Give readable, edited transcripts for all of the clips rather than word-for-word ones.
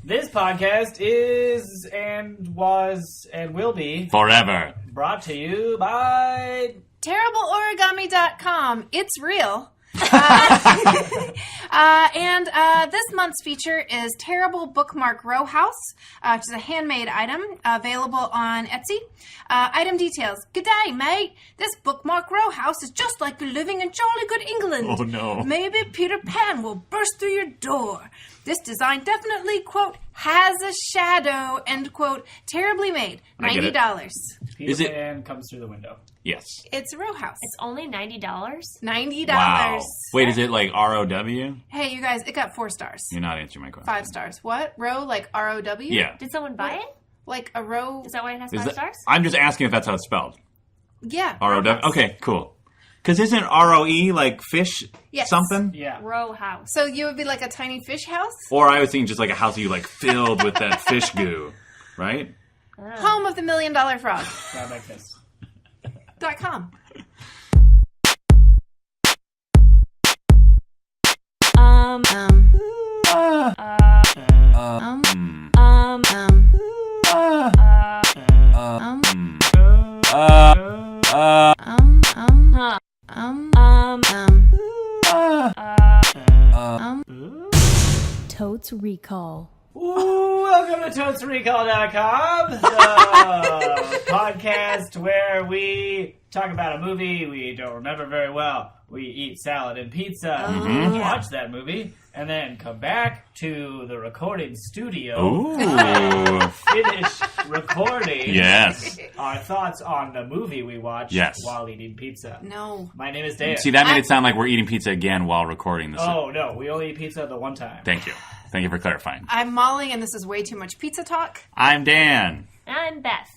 This podcast is and was and will be forever brought to you by TerribleOrigami.com. It's real. And this month's feature is Terrible Bookmark Row House, which is a handmade item available on Etsy. Item details. G'day, mate. This bookmark row house is just like you're living in jolly good England. Oh, no. Maybe Peter Pan will burst through your door. This design definitely, quote, has a shadow, end quote. Terribly made. $90. Peter Pan comes through the window. Yes. It's a row house. It's only $90? $90. Wow. Wait, is it like ROW? Hey, you guys, it got 4 stars. You're not answering my question. 5 stars. What? Row, like ROW? Yeah. Did someone buy it? Like a row? Is that why it has Is 5 that- stars? I'm just asking if that's how it's spelled. Yeah. ROW? Okay, cool. Because isn't ROE like fish Yes. something? Yeah. Row house. So you would be like a tiny fish house? Or I was thinking just like a house you like filled with that fish goo, right? Home of the $1 Million Frog. Not like this. .com. Totes Recall. Ooh, welcome to TotesRecall.com, the podcast where we talk about a movie we don't remember very well. We eat salad and pizza, watch that movie, and then come back to the recording studio, Ooh. finish recording Yes. our thoughts on the movie we watched Yes. while eating pizza. No. My name is Dan. See, that made it sound like we're eating pizza again while recording this. Oh, no, we only eat pizza the one time. Thank you. Thank you for clarifying. I'm Molly, and this is way too much pizza talk. I'm Dan. I'm Beth.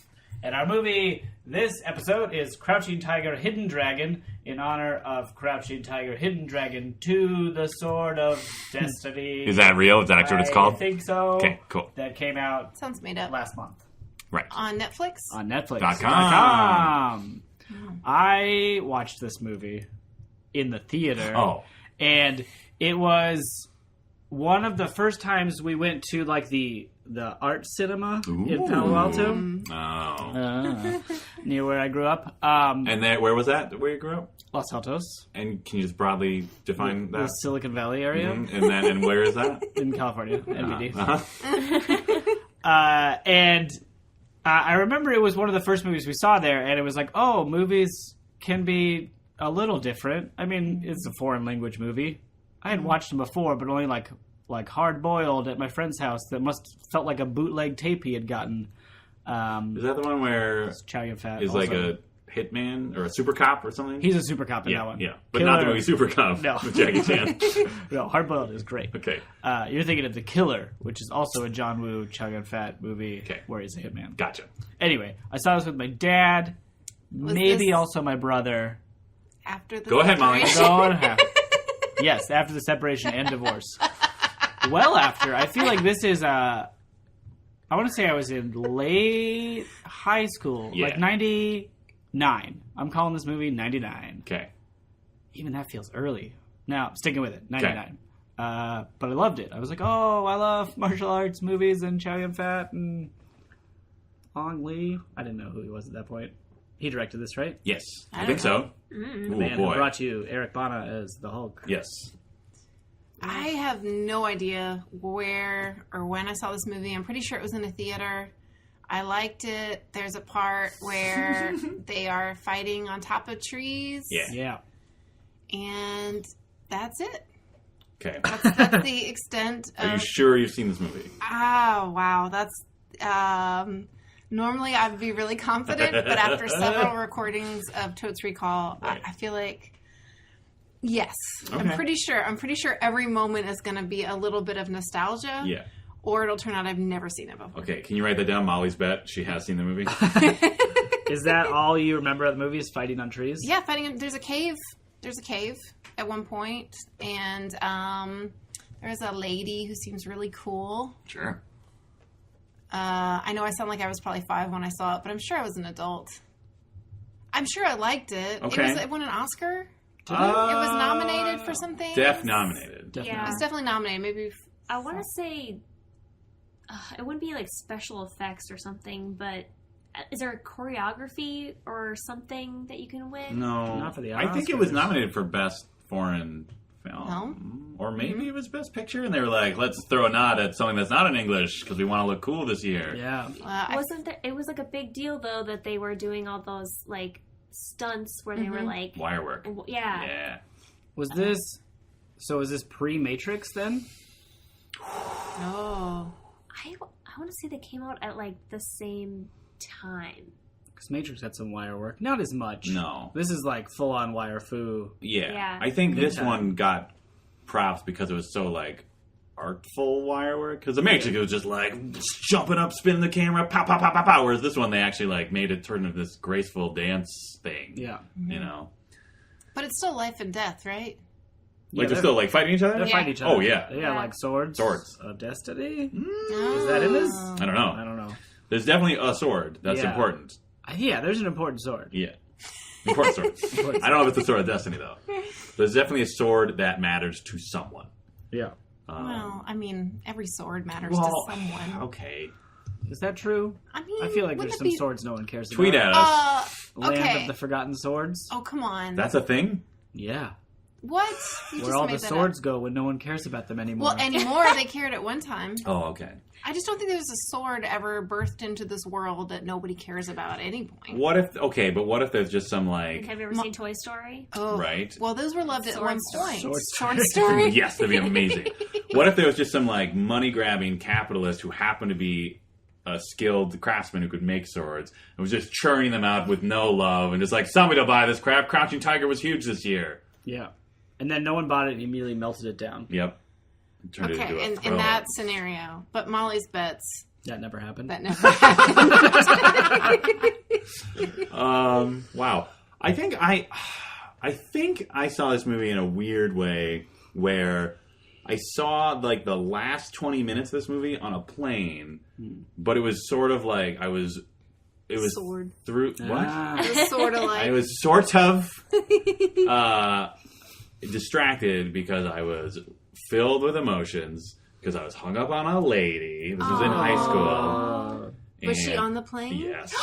And our movie this episode is Crouching Tiger, Hidden Dragon, in honor of Crouching Tiger, Hidden Dragon 2, The Sword of Destiny. Is that real? Is that actually what it's called? I think so. Okay, cool. That came out Sounds made up. last month. Right. On Netflix? On Netflix. .com. I watched this movie in the theater. Oh. And it was one of the first times we went to like the art cinema in Palo Alto. Oh. Near where I grew up. And then, where was that? Where you grew up? Los Altos. And can you just broadly define The that? Silicon Valley area. Mhm. And then, and where is that? In California, NBD. Uh-huh. And I remember it was one of the first movies we saw there, and it was like, oh, movies can be a little different. I mean, it's a foreign language movie. I had watched them before, but only like hard-boiled at my friend's house that must felt like a bootleg tape he had gotten. Is that the one where Chow Yun-Fat is also. like a hitman or a super cop or something? He's a super cop in that yeah, one. yeah. But not the movie Super Cop No. with Jackie Chan. No, Hard-Boiled is great. Okay. You're thinking of The Killer, which is also a John Woo, Chow Yun-Fat movie Okay. where he's a hitman. Gotcha. Anyway, I saw this with my dad, maybe this- also my brother. After the Go ahead, Molly. separation? Go on half. Yes, after the separation and divorce. Well after. I feel like this is I want to say I was in late high school. Yeah. Like 99. I'm calling this movie 99. Okay. Even that feels early. Now, I'm sticking with it. 99. But I loved it. I was like, oh, I love martial arts movies and Chow Yun-Fat and Ong Lee. I didn't know who he was at that point. He directed this, right? Yes. I don't think so. The Oh, man who boy. brought you Eric Bana as the Hulk. Yes. I have no idea where or when I saw this movie. I'm pretty sure it was in a theater. I liked it. There's a part where they are fighting on top of trees. Yeah. Yeah. And that's it. Okay. That's the extent of... Are you sure you've seen this movie? Oh, wow. That's... normally I'd be really confident, but after several recordings of Totes Recall, Right. I feel like... Yes. Okay. I'm pretty sure every moment is going to be a little bit of nostalgia. Yeah. Or it'll turn out I've never seen it before. Okay. Can you write that down? Molly's bet. She has seen the movie. Is that all you remember of the movie is fighting on trees? Yeah, fighting. There's a cave. There's a cave at one point, and there's a lady who seems really cool. Sure. I know I sound like I was probably 5 when I saw it, but I'm sure I was an adult. I'm sure I liked it. Okay. It won an Oscar. It was nominated for something. Nominated. Definitely. It was definitely nominated. Maybe I want to say it wouldn't be like special effects or something, but is there a choreography or something that you can win? No. Not for the I think it was Oscars. nominated for Best Foreign Film. Or maybe it was Best Picture, and they were like, let's throw a nod at something that's not in English because we want to look cool this year. Yeah. Wasn't there? It was like a big deal though that they were doing all those like stunts where they were like, Wire work. yeah. Yeah. Was this... So is this pre-Matrix then? Oh. I want to say they came out at like the same time. Because Matrix had some wire work. Not as much. No. This is like full-on wire foo. Yeah. Yeah. I think this time. one got props because it was so, like, artful wire work. Because the Matrix, it was just, like, jumping up, spinning the camera, pow, pow, pow, pow, pow. Whereas this one, they actually, like, made it turn into this graceful dance thing. Yeah. You know? But it's still life and death, right? Like, they're still, like, fighting each other? They're Yeah. fighting each other. Oh, yeah. They got like swords. Swords. Of destiny? Oh. Is that in this? I don't know. I don't know. There's definitely a sword. That's Yeah. important. Yeah, there's an important sword. Yeah. Important sword. I don't know if it's the sword of destiny, though. There's definitely a sword that matters to someone. Yeah. Well, I mean, every sword matters Well, to someone. okay. Is that true? I mean, I feel like wouldn't there's it some be... swords no one cares about. Tweet at us. Land okay. of the Forgotten Swords? Oh, come on. That's a thing? Yeah. What? You Where just all made the that swords up. go when no one cares about them anymore. Well, anymore, they cared at one time. Oh, okay. I just don't think there's a sword ever birthed into this world that nobody cares about at any point. What if, okay, but what if there's just some, like, Have you ever seen Toy Story? Oh, right? Well, those were loved at one Sword point. Sword Sword story. yes, that'd be amazing. What if there was just some, like, money-grabbing capitalist who happened to be a skilled craftsman who could make swords and was just churning them out with no love and just like, somebody will buy this crap. Crouching Tiger was huge this year. Yeah. And then no one bought it and immediately melted it down. Yep. It turned it into Okay, a in thriller. that scenario. But Molly's bets, That never happened. that never happened. Wow. I think I saw this movie in a weird way where I saw like the last 20 minutes of this movie on a plane, but it was sort of like it was Sword. through what? It's sort of like... I was sort of distracted because I was filled with emotions because I was hung up on a lady. This was in high school. Was she And- on the plane? Yes. You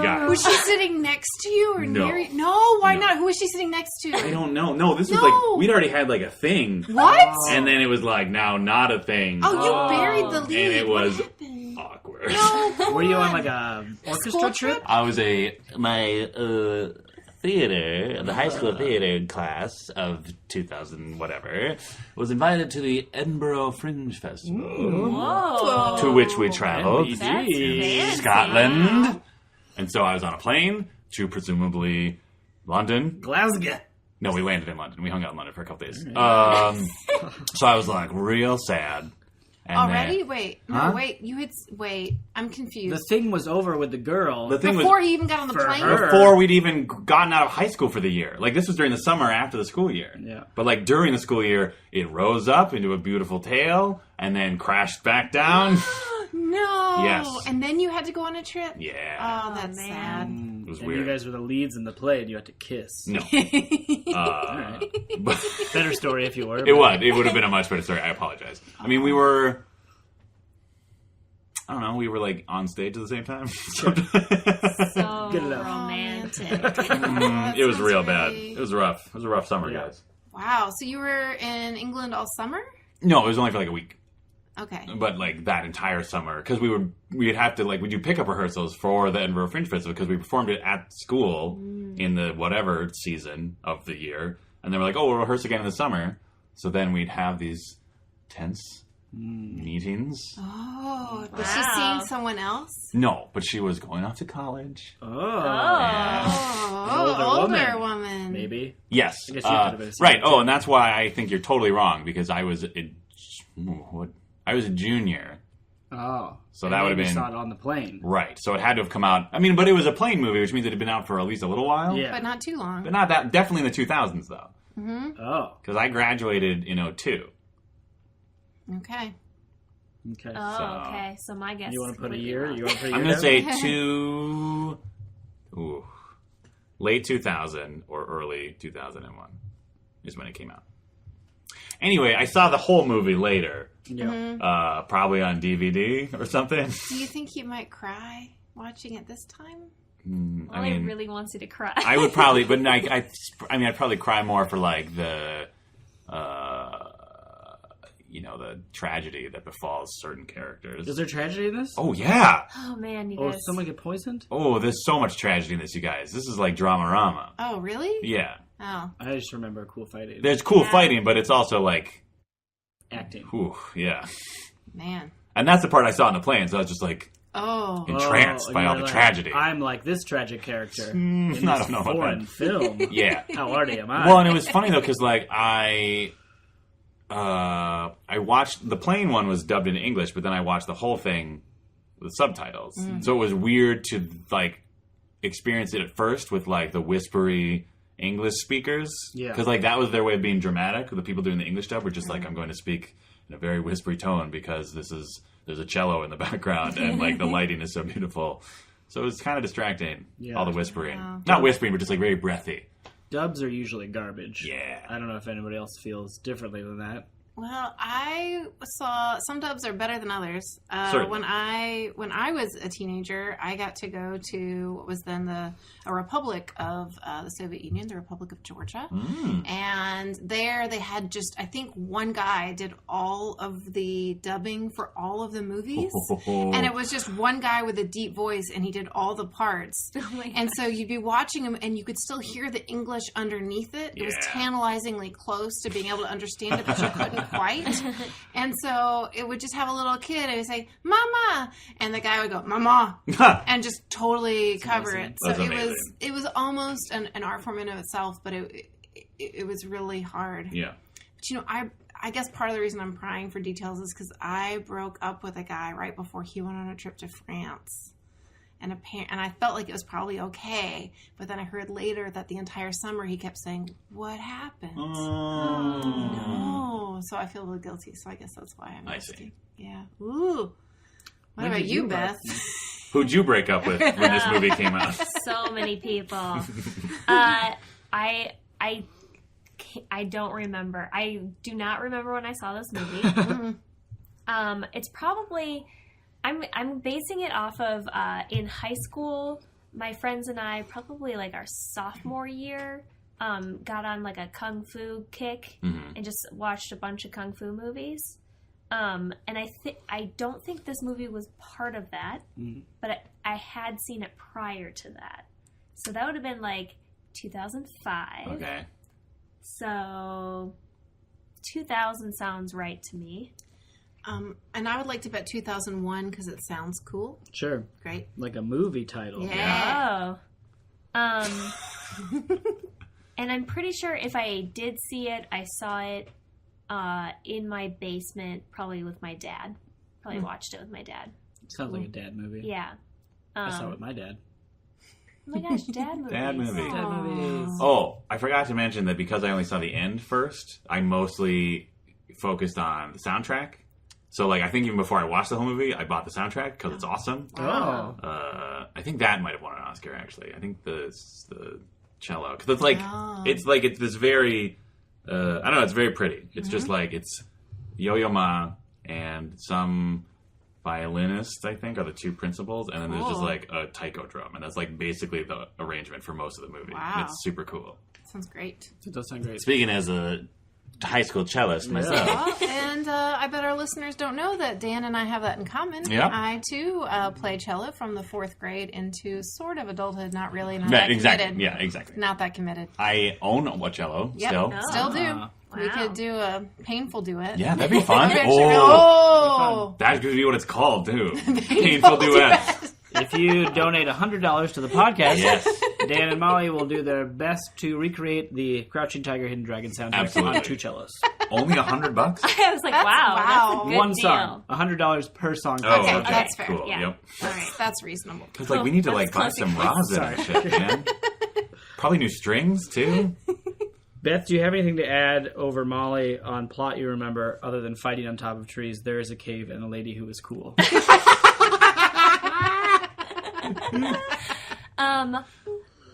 got it. Was she sitting next to you or No. near you? No, why No. not? Who was she sitting next to? I don't know. No, this was No. like, we'd already had like a thing. What? And then it was like, now not a thing. Oh, you buried the lead. And it was What happened? awkward. No, come Were you on like a orchestra School trip? trip? I was my theater, the high school theater class of 2000 whatever, was invited to the Edinburgh Fringe Festival, Whoa. to which we traveled. NBC. That's fancy. Scotland. And so I was on a plane to presumably London. Glasgow. No, we landed in London. We hung out in London for a couple days. So I was like real sad. And Already? then- Wait. No, Huh? wait. You had... Wait. I'm confused. The thing was over with the girl. The thing Before was he even got on the For plane? her. before we'd even gotten out of high school for the year. Like this was during the summer after the school year. Yeah. But like during the school year, it rose up into a beautiful tail and then crashed back down. No. Yes. And then you had to go on a trip? Yeah. Oh, that's man. sad. It was and weird. you guys were the leads in the play and you had to kiss. No. But Better story if you were. it would. It would have been a much better story. I apologize. I mean, we were... I don't know. We were like on stage at the same time. So Good enough. romantic. It was sounds real bad. really- It was rough. It was a rough summer, Yeah. guys. Wow. So you were in England all summer? No, it was only for like a week. Okay. But like that entire summer, because we'd have to like we do pickup rehearsals for the Edinburgh Fringe Festival because we performed it at school in the whatever season of the year, and they were like, "Oh, we'll rehearse again in the summer." So then we'd have these tense meetings. Oh, was she Wow. seeing someone else? No, but she was going off to college. Oh. Oh, older older woman. woman. Maybe. Yes, I guess you could have been a right. senior, Oh, too. and that's why I think you're totally wrong because I was a junior. Oh. So And that then would have you been saw it on the plane. right. So it had to have come out. I mean, but it was a plane movie, which means it had been out for at least a little while. Yeah. But not too long. But not that. Definitely in the 2000s though, Oh. because I graduated in 02. Okay. Okay. Oh, So- okay. So my guess You want is to put a completely year? wrong. You want to put a year? I'm gonna down? say late 2000 or early 2001 is when it came out. Anyway, I saw the whole movie later. Yeah. Probably on DVD or something. Do you think you might cry watching it this time? Molly really wants you to cry. I would probably, but I'd probably cry more for like the, the tragedy that befalls certain characters. Is there tragedy in this? Oh yeah. Oh man, you Oh, guys. someone get poisoned? Oh, there's so much tragedy in this, you guys. This is like drama-rama. Oh, really? Yeah. Oh. I just remember cool fighting. There's cool fighting, but it's also like, Acting. whew, yeah. Man. And that's the part I saw on the plane, so I was just like Oh. entranced and by all you're the like, tragedy. I'm like this tragic character I in don't this know about foreign that. film. Yeah. How arty am I? Well, and it was funny though, because like I watched the plane one was dubbed in English, but then I watched the whole thing with subtitles. So it was weird to like experience it at first with like the whispery English speakers. Yeah. Because like that was their way of being dramatic. The people doing the English dub were just like, I'm going to speak in a very whispery tone because there's a cello in the background and like the lighting is so beautiful. So it was kind of distracting. Yeah. All the whispering. Wow. Not whispering, but just like very breathy. Dubs are usually garbage. Yeah. I don't know if anybody else feels differently than that. Well, I saw some dubs are better than others. Certainly. When I was a teenager, I got to go to what was then a republic of the Soviet Union, the Republic of Georgia, and there they had just I think one guy did all of the dubbing for all of the movies, and it was just one guy with a deep voice, and he did all the parts. And so you'd be watching him, and you could still hear the English underneath it. It was Yeah. tantalizingly close to being able to understand it, but you couldn't quite. And so it would just have a little kid and it would say, "Mama," and the guy would go, "Mama," and just totally cover it. So That's it amazing. was almost an art form in of itself, but it was really hard. Yeah. But I guess part of the reason I'm crying for details is because I broke up with a guy right before he went on a trip to France. And I felt like it was probably okay, but then I heard later that the entire summer he kept saying, "What happened?" No, so I feel a little guilty. So I guess that's why I'm I asking. see. Yeah. Ooh. What When about did you, you Beth? Who'd you break up with when this movie came out? So many people. I don't remember. I do not remember when I saw this movie. It's probably I'm basing it off of in high school. My friends and I, probably like our sophomore year, got on like a kung fu kick and just watched a bunch of kung fu movies. And I don't think this movie was part of that, but I had seen it prior to that. So that would have been like 2005. Okay. So 2000 sounds right to me. And I would like to bet 2001 because it sounds cool. Sure. Great. Like a movie title. Yeah. Oh. And I'm pretty sure if I did see it, I saw it in my basement, probably with my dad. Probably watched it with my dad. Sounds like a dad movie. Yeah. I saw it with my dad. Oh my gosh, dad movies. Dad movies. Dad movies. Oh, I forgot to mention that because I only saw the end first, I mostly focused on the soundtrack. So, like, I think even before I watched the whole movie, I bought the soundtrack because it's awesome. Oh. I think that might have won an Oscar, actually. I think the cello. Because it's it's this very, I don't know, it's very pretty. It's just like, it's Yo-Yo Ma and some violinist, I think, are the two principals. And then there's just like a taiko drum. And that's like basically the arrangement for most of the movie. Wow. And it's super cool. Sounds great. It does sound great. Speaking as a high school cellist myself. Well, and I bet our listeners don't know that Dan and I have that in common. Yeah. I, too, play cello from the 4th grade into sort of adulthood. Not really. Not Yeah, that exactly. committed. Yeah, exactly. Not that committed. I own a cello Yep. still. Still do. Wow. We could do a painful duet. Yeah, that'd be fun. Oh. That could be what it's called, too. Painful duet. If you donate $100 to the podcast, Yes. Dan and Molly will do their best to recreate the Crouching Tiger, Hidden Dragon soundtrack Absolutely. on two cellos. Only $100? I was like, That's- wow, wow. that's a good One deal. song. $100 per song. Oh, Okay, okay. that's fair. Cool. Yeah. Yep. All right. That's reasonable. Because, like, we need to, That's like, buy close some enough. rosin and shit, man. Probably new strings, too. Beth, do you have anything to add over Molly on plot you remember other than fighting on top of trees? There is a cave and a lady who is cool.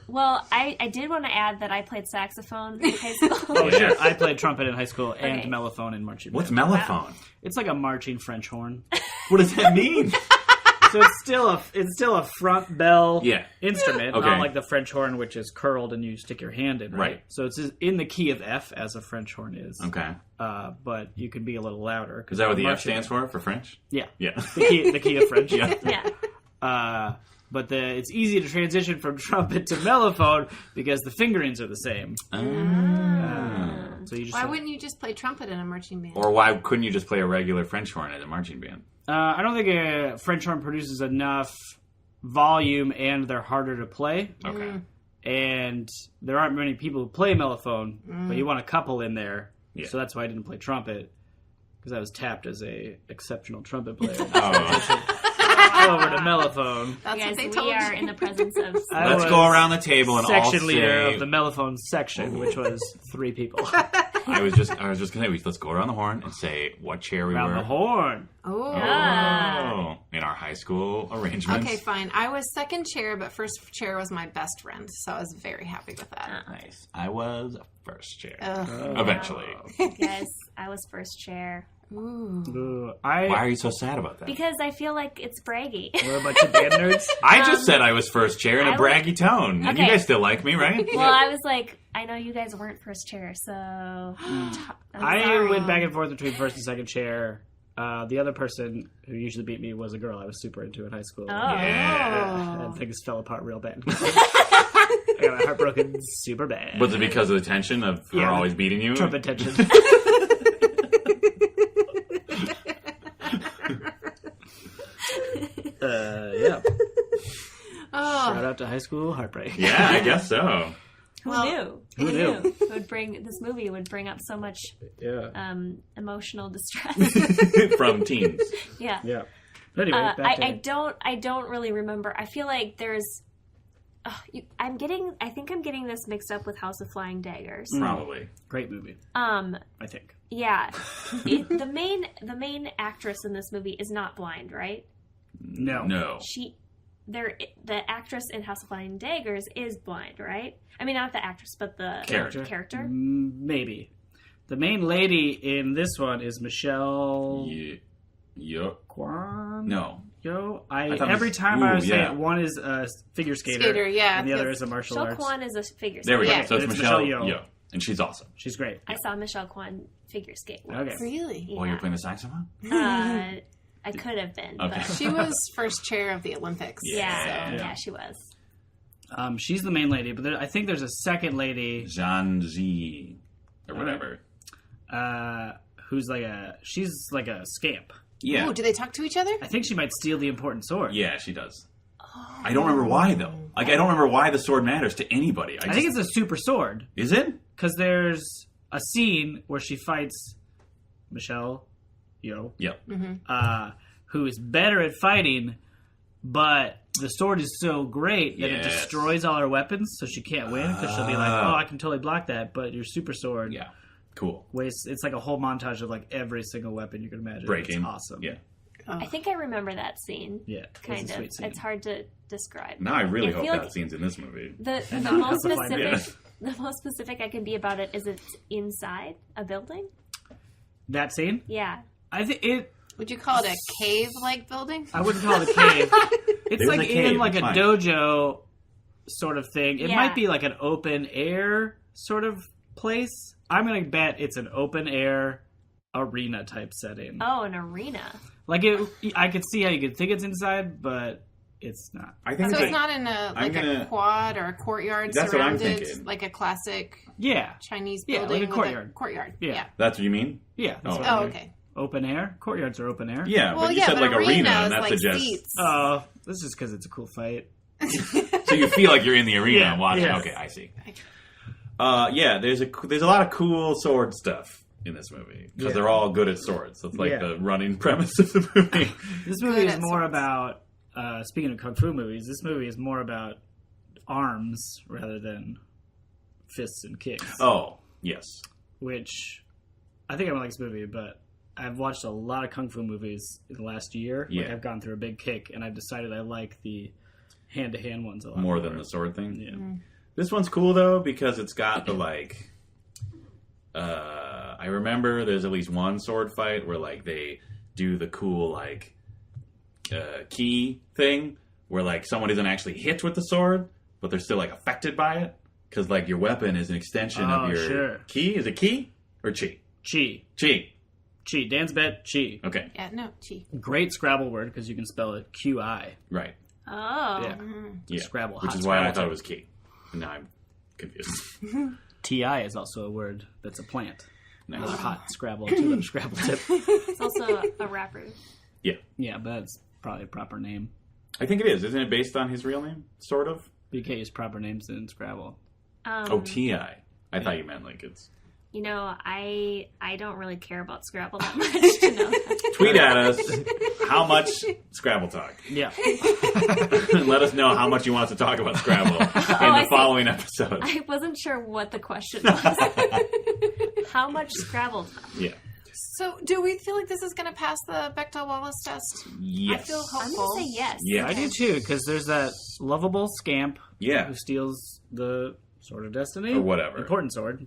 Well, I did want to add that I played saxophone in high school. Oh, sure. I played trumpet in high school and Okay. mellophone in marching band. What's mellophone? It's like a marching French horn. What does that mean? So it's still a front bell instrument, Okay. not like the French horn, which is curled and you stick your hand in. Right. So it's in the key of F, as a French horn is. Okay. But you can be a little louder. Is that what the F stands for French? Yeah. Yeah. The key of French. Yeah. Yeah. But it's easy to transition from trumpet to mellophone because the fingerings are the same. So you just Why wouldn't you just play trumpet in a marching band? Or why couldn't you just play a regular French horn at a marching band? I don't think a French horn produces enough volume, and they're harder to play. Okay. And there aren't many people who play mellophone, but you want a couple in there. Yeah. So that's why I didn't play trumpet, because I was tapped as a exceptional trumpet player. Oh. Over to mellophone. That's Guys, what they we told are you. in the presence of... I Let's was go around the table and all section leader say... of the mellophone section, which was 3 people. I was just gonna say, let's go around the horn and say what chair we Around were. the horn. Oh. Oh, in our high school arrangements. Okay, fine. I was second chair, but first chair was my best friend, so I was very happy with that. Nice. I was first chair. Ugh. Eventually. Guys, I was first chair. Ooh. Ooh, Why are you so sad about that? Because I feel like it's braggy. We're a bunch of band nerds. I just said I was first chair in a I braggy tone. And you Okay. guys still like me, right? Well, I was like, I know you guys weren't first chair, so... I'm I sorry. went back and forth between first and second chair. The other person who usually beat me was a girl I was super into in high school. Oh. Yeah. And things fell apart real bad. I got my heart broken super bad. Was it because of the tension of her Yeah. always beating you? Trumpet tension. Yeah. Oh. Shout out to high school heartbreak. Yeah, I guess so. Who Well, knew? who knew? It would bring this movie would bring up so much Yeah. emotional distress. From teens. Yeah. Yeah. But anyway, back to I don't really remember. I feel like there's. I think I'm getting this mixed up with House of Flying Daggers. Probably. great movie, Um, I think. yeah, the main actress in this movie is not blind, right? No. No. The actress in House of Flying Daggers is blind, right? I mean, not the actress, but the character. Maybe. The main lady in this one is Michelle Kwan? No. Yo, I thought every it was- time I was ooh, saying yeah. it, one is a figure skater, Skater, yeah, and the other because is a martial Michelle arts. Kwan is a figure skater. There we Yeah. go. So it's It's Michelle Michelle Yeoh. Yeoh. And she's awesome. She's great. I saw Michelle Kwan figure skate once. Okay. Really? Yeah. While you're playing the saxophone? I could have been, Okay. but She was first chair of the Olympics. yeah, So. yeah, she was. She's the main lady, but I think there's a second lady Zhang Zi. Or whatever. who's she's like a scamp. Yeah. Ooh, do they talk to each other? I think she might steal the important sword. Yeah, she does. I don't remember why, though. Like, I don't remember why the sword matters to anybody. I think it's a super sword. Is it? Because there's a scene where she fights Michelle Yeoh, Yep. who is better at fighting, but the sword is so great that it Yes. destroys all her weapons, so she can't win, because she'll be like, oh, I can totally block that, but your super sword Yeah. Cool. it's like a whole montage of like every single weapon you can imagine. Breaking. It's awesome. Yeah. I think I remember that scene. Yeah. Kind it's a of. sweet scene. It's hard to describe. Now I really hope feel that like scene's in this movie. the not most House of Flying specific the most specific I can be about it is it's inside a building. That scene? Yeah. I think it. Would you call it a cave-like building? I wouldn't call it a cave. It's There's like a cave, in like a it's fine. dojo sort of thing. It Yeah. might be like an open air sort of place. I'm gonna bet it's an open air arena type setting. Oh, an arena. Like I could see how you could think it's inside, but it's not. I think So it's it's not in a quad or a courtyard That's what I'm surrounded, thinking. like a classic Yeah, Chinese Yeah, building like a with courtyard. Courtyard. Yeah. Yeah. That's what you mean? yeah. That's Oh. what I Oh, mean. okay. Open air courtyards are open air. Yeah, Well, but you yeah, said but like arena, and is that like suggests. seats. Oh, this is because it's a cool fight. So you feel like you're in the arena Yeah, and watching. yeah. Okay, I see. Yeah, there's a lot of cool sword stuff in this movie because Yeah. they're all good at swords. That's like Yeah. the running premise of the movie. This movie Good is at more swords. about. Speaking of kung fu movies, this movie is more about arms rather than fists and kicks. Oh, yes. Which I think I'm gonna like this movie, but I've watched a lot of kung fu movies in the last year. Like Yeah. I've gone through a big kick, and I've decided I like the hand-to-hand ones a lot More than the sword thing. Yeah. This one's cool though because it's got the like. I remember there's at least one sword fight where like they do the cool like key thing where like someone isn't actually hit with the sword, but they're still like affected by it because like your weapon is an extension of your key. Is it key or chi? Chi. Chi. Chi. Dan's bet. Chi. Okay. Yeah, no, chi. Great Scrabble word because you can spell it QI. Right. Oh. Yeah. Yeah. Scrabble. Which hot is why I Scrabble thought it tip. was key. And now I'm confused. TI is also a word that's a plant. Nice. Another hot Scrabble, two-letter Scrabble tip. It's also a rapper. Yeah. Yeah, but that's probably a proper name. I think it is. Isn't it based on his real name? Sort of? You can't use proper names in Scrabble. T.I. I thought you meant like it's... You know, I don't really care about Scrabble that much to know that. Tweet at us how much Scrabble talk. Yeah. And let us know how much you want us to talk about Scrabble in the following episode. I wasn't sure what the question was. How much Scrabble talk? Yeah. So, do we feel like this is going to pass the Bechdel-Wallace test? Yes. I feel I'm hopeful. going to say yes. Yeah. I do too, because there's that lovable scamp Yeah. who steals the Sword of Destiny. Or whatever. Important sword.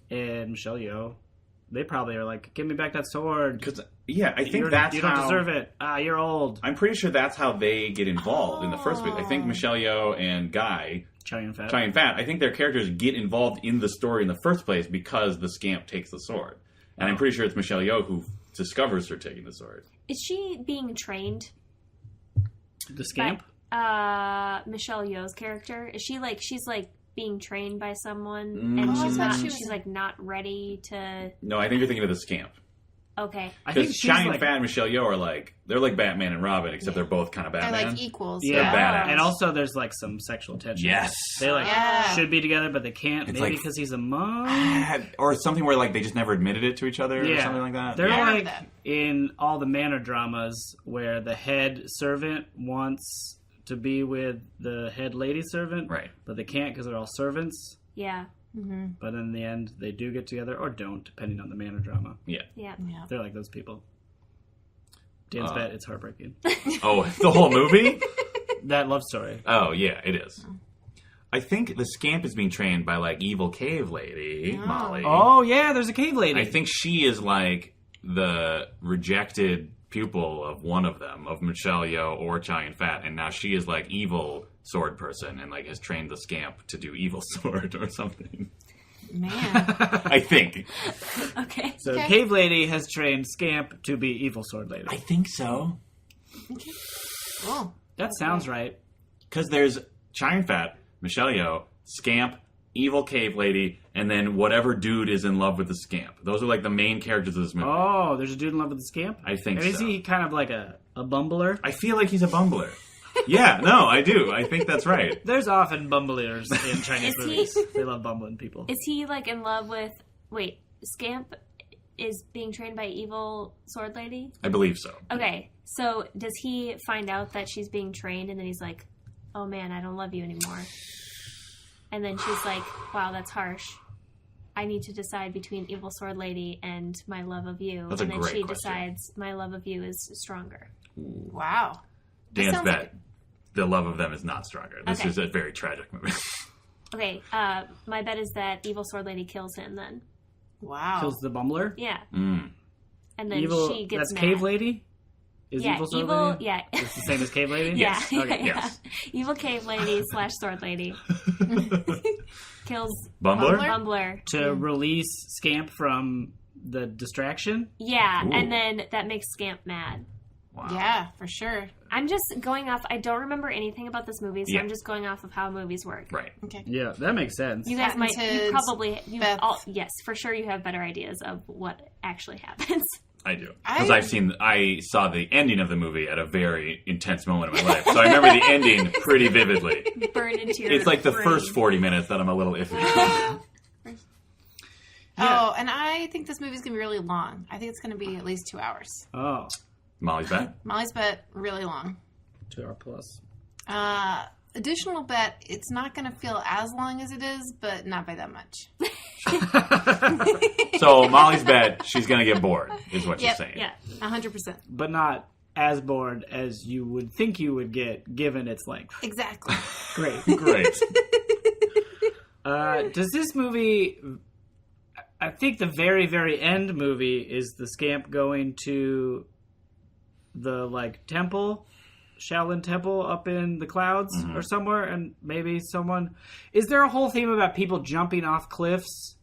And Michelle Yeoh. They probably are like, give me back that sword. Because, yeah, I think that's you how... don't deserve it. You're old. I'm pretty sure that's how they get involved in the first place. I think Michelle Yeoh and Guy, Chow Yun-fat. Chow Yun-fat, I think their characters get involved in the story in the first place because the scamp takes the sword. And I'm pretty sure it's Michelle Yeoh who discovers her taking the sword. Is she being trained? The scamp? Michelle Yeoh's character? Is she like, she's like being trained by someone and Oh, I she's thought not, she was- she's like not ready to, No, I think you're thinking of the scamp. okay. I think Because she's Chow Yun-fat like... and Michelle Yeoh are like, they're like Batman and Robin, except they're both kind of They're Batman. like equals. Yeah, badass. and also there's like some sexual tension. Yes. They like Yeah. should be together, but they can't. It's Maybe like- because he's a monk. Or something where like they just never admitted it to each other or Yeah. something like that. They're Yeah, I remember like that. in all the manor dramas where the head servant wants to be with the head lady servant, Right. but they can't because they're all servants. Yeah. But in the end, they do get together or don't, depending on the manor drama. Yeah. Yeah. Yeah. They're like those people. Dan's bet it's heartbreaking. Oh, the whole movie? That love story. Oh, yeah, it is. I think the scamp is being trained by like evil cave lady, Molly. Oh yeah, there's a cave lady. I think she is like the rejected pupil of one of them, of Michelle Yeoh or Chow Yun-fat, and now she is like evil sword person and like has trained the scamp to do evil sword or something. Man. I think. Okay. so. Okay. Cave lady has trained Scamp to be evil sword lady. I think so. Cool. That sounds right. Because there's Chow Yun-fat, Michelle Yeoh, scamp, evil cave lady, and then whatever dude is in love with the scamp. Those are like the main characters of this movie. Oh, there's a dude in love with the Scamp? I think Is so. he kind of like a bumbler? I feel like he's a bumbler. Yeah, no, I do. I think that's right. There's often bumblers in Chinese Is he- movies. They love bumbling people. Is he like in love with, wait, Scamp is being trained by evil sword lady? I believe so. Okay. So does he find out that she's being trained and then he's like, oh man, I don't love you anymore. And then she's like, wow, that's harsh. I need to decide between evil sword lady and my love of you. That's a and then great she question. decides my love of you is stronger. Wow. That Dan's sounds bet. like The love of them is not stronger. This Okay. is a very tragic movie. Okay, my bet is that evil sword lady kills him then. Wow. Kills the bumbler? Yeah. Mm. And then Evil, she gets that's mad. Cave Lady? Is Yeah, evil sword evil, lady? yeah. It's the same as Cave Lady? Yeah, Yes. Okay, yes. Evil cave lady / sword lady kills Bumbler? Bumbler. To release Scamp from the distraction? Yeah, Ooh. and then that makes Scamp mad. Wow. Yeah, for sure. I'm just going off. I don't remember anything about this movie, so Yeah. I'm just going off of how movies work. Right. Okay. Yeah, that makes sense. You guys might. You Patented probably. Beth. Yes, for sure. You have better ideas of what actually happens. I do. I- Because I saw the ending of the movie at a very intense moment in my life. So I remember the ending pretty vividly. Burn into your. It's like the brain. first 40 minutes that I'm a little iffy. Oh, and I think this movie's going to be really long. I think it's going to be at least 2 hours. Oh, Molly's bet? Molly's bet, really long. 2 hour plus. Additional bet, it's not going to feel as long as it is, but not by that much. So Molly's bet, she's going to get bored, is what Yep. she's saying. Yeah. 100%. But not as bored as you would think you would get given its length. Exactly. Great. Great. Does this movie... I think the very, very end movie is the scamp going to the, temple, Shaolin temple up in the clouds or somewhere, and maybe someone... Is there a whole theme about people jumping off cliffs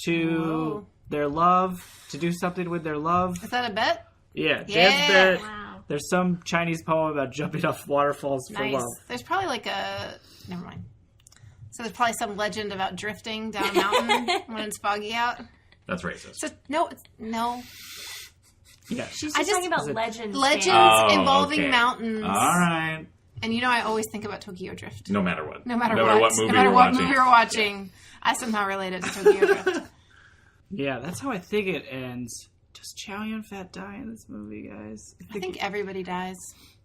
to their love, to do something with their love? Is that a bet? Yeah, Dan's bet. Wow. There's some Chinese poem about jumping off waterfalls for Nice. love. There's probably never mind. So there's probably some legend about drifting down a mountain when it's foggy out. That's racist. So no. Yeah. She's I just talking about Is it- legends. Legends Oh, involving okay. mountains. All right. And I always think about Tokyo Drift. No matter what. No matter what movie no matter we're what watching. movie we're watching, I somehow relate it to Tokyo Drift. Yeah, that's how I think it ends. Does Chow Yun-Fat die in this movie, guys? I think everybody dies.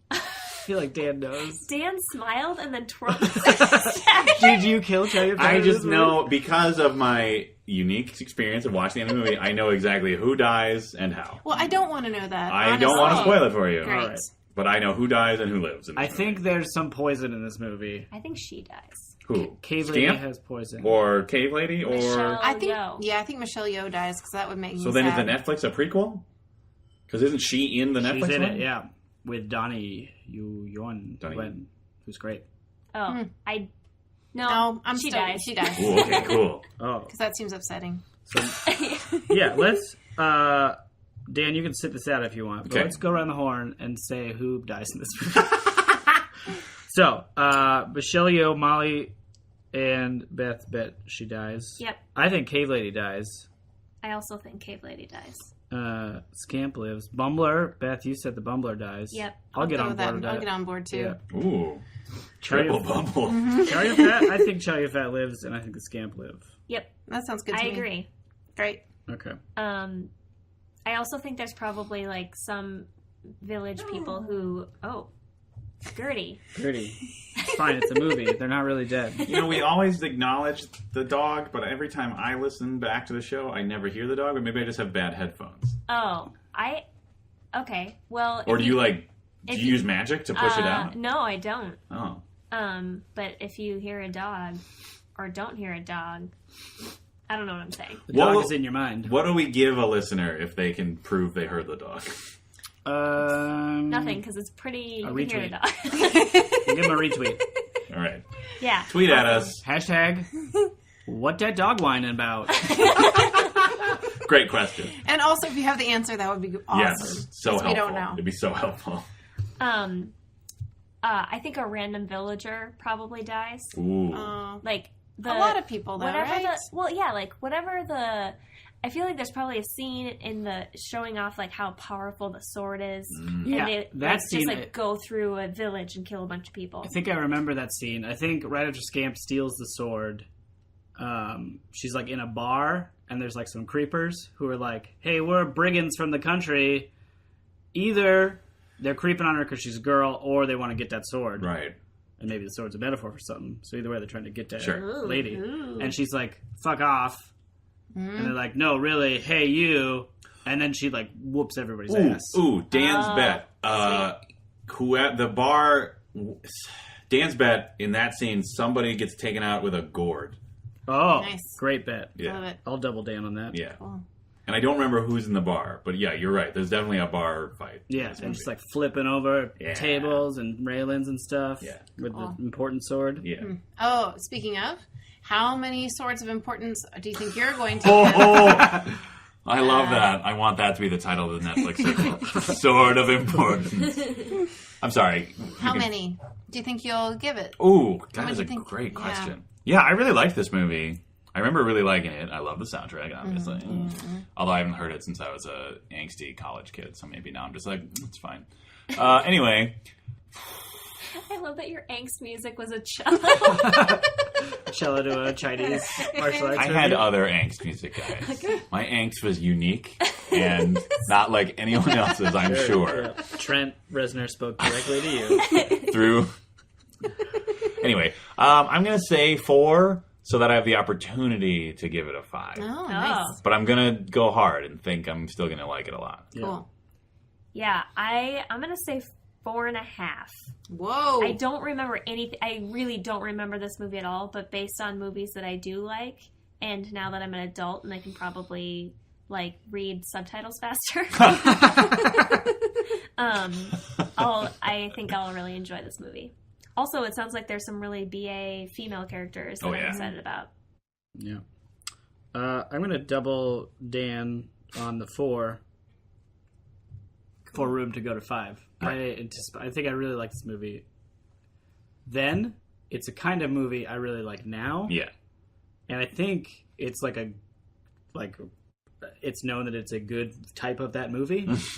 I feel like Dan knows. Dan smiled and then twirled his mustache. Did you kill Chow Yun-Fat I in just this movie? know, because of my unique experience of watching the end of the movie, I know exactly who dies and how. Well, I don't want to know that. I don't want to honestly. spoil it for you. Great. All right. But I know who dies and who lives. In this I think there's some poison in this movie. I think she dies. movie. Who? Cave Lady Scamp? has poison. Or Cave Lady? Or... Michelle. I think, Yeoh. I think Michelle Yeoh dies because that would make me So then sad. is the Netflix a prequel? Because isn't she in the Netflix She's in one? it, yeah. With Donnie Yu-Yuan, Donnie. who's great. Oh, No, I'm she still, dies. She dies. Ooh, okay, cool. Oh. Because that seems upsetting. Yeah, let's... Dan, you can sit this out if you want. But Okay. let's go around the horn and say who dies in this movie. So, Michelle Yeoh, Molly, and Beth bet she dies. Yep. I think Cave Lady dies. I also think Cave Lady dies. Scamp lives. Bumbler, Beth, you said the Bumbler dies. Yep. I'll get go on with board that. with I'll that. get on board too. Yeah. Ooh. Chow Triple Yun- bumble. Chow Yun-Fat, I think Chow Yun-Fat lives, and I think the Scamp live. Yep. That sounds good to I me. agree. Great. Okay. I also think there's probably some village people who Gertie. Pretty. It's fine, it's a movie. They're not really dead. You know, we always acknowledge the dog, but every time I listen back to the show, I never hear the dog, or maybe I just have bad headphones. Okay. Well, Or if do you use magic to push it out? No, I don't. Oh. But if you hear a dog or don't hear a dog, I don't know what I'm saying. The dog Well- is in your mind. What do we give a listener if they can prove they heard the dog? Nothing, because it's pretty. A You can hear the retweet. dog. Give him a retweet. All right. Yeah. Tweet at us. Hashtag, what that dog whining about? Great question. And also, if you have the answer, that would be awesome. Yes. So helpful. We don't know. It'd be so helpful. I think a random villager probably dies. Ooh. Like a lot of people, though, whatever right? whatever the. I feel like there's probably a scene in the showing off how powerful the sword is, Yeah, and they that scene, just go through a village and kill a bunch of people. I think I remember that scene. I think right after Scamp steals the sword, she's in a bar, and there's some creepers who are like, hey, we're brigands from the country. Either they're creeping on her because she's a girl, or they want to get that sword. Right. And maybe the sword's a metaphor for something. So either way, they're trying to get that Sure. lady. And she's like, fuck off. And they're like, no, really, hey, you. And then she, whoops everybody's ass. Ooh, Dan's bet. Who at the bar... Dan's bet, in that scene, somebody gets taken out with a gourd. Oh, Nice. great bet. Yeah. Love it. I'll double down on that. Yeah. Cool. And I don't remember who's in the bar, but yeah, you're right. There's definitely a bar fight. in Yeah, this and movie. just flipping over Yeah. tables and railings and stuff. Yeah. With Cool. the important sword. Yeah. Oh, speaking of, how many swords of importance do you think you're going to I love that. I want that to be the title of the Netflix sequel. Sword of Importance. I'm sorry. How many do you think you'll give it? Ooh, that many is do a you think- great yeah. question. Yeah, I really liked this movie. I remember really liking it. I love the soundtrack, obviously. Although I haven't heard it since I was a angsty college kid, so maybe now I'm just it's fine. Anyway, I love that your angst music was a cello. Cello to a Chinese martial arts I movie. had other angst music, guys. My angst was unique and not like anyone else's, I'm sure. Yeah. Trent Reznor spoke directly to you. Through. Anyway, I'm going to say 4 so that I have the opportunity to give it a 5. Oh, nice. But I'm going to go hard and think I'm still going to like it a lot. Cool. Yeah, I'm gonna say 4.5. Whoa. I don't remember anything. I really don't remember this movie at all, but based on movies that I do like, and now that I'm an adult and I can probably, like, read subtitles faster, I think I'll really enjoy this movie. Also, it sounds like there's some really BA female characters that I'm excited about. Yeah. I'm going to double Dan on the 4 for room to go to 5. Right. I think I really like this movie. Then, it's a kind of movie I really like now. Yeah. And I think it's it's known that it's a good type of that movie, which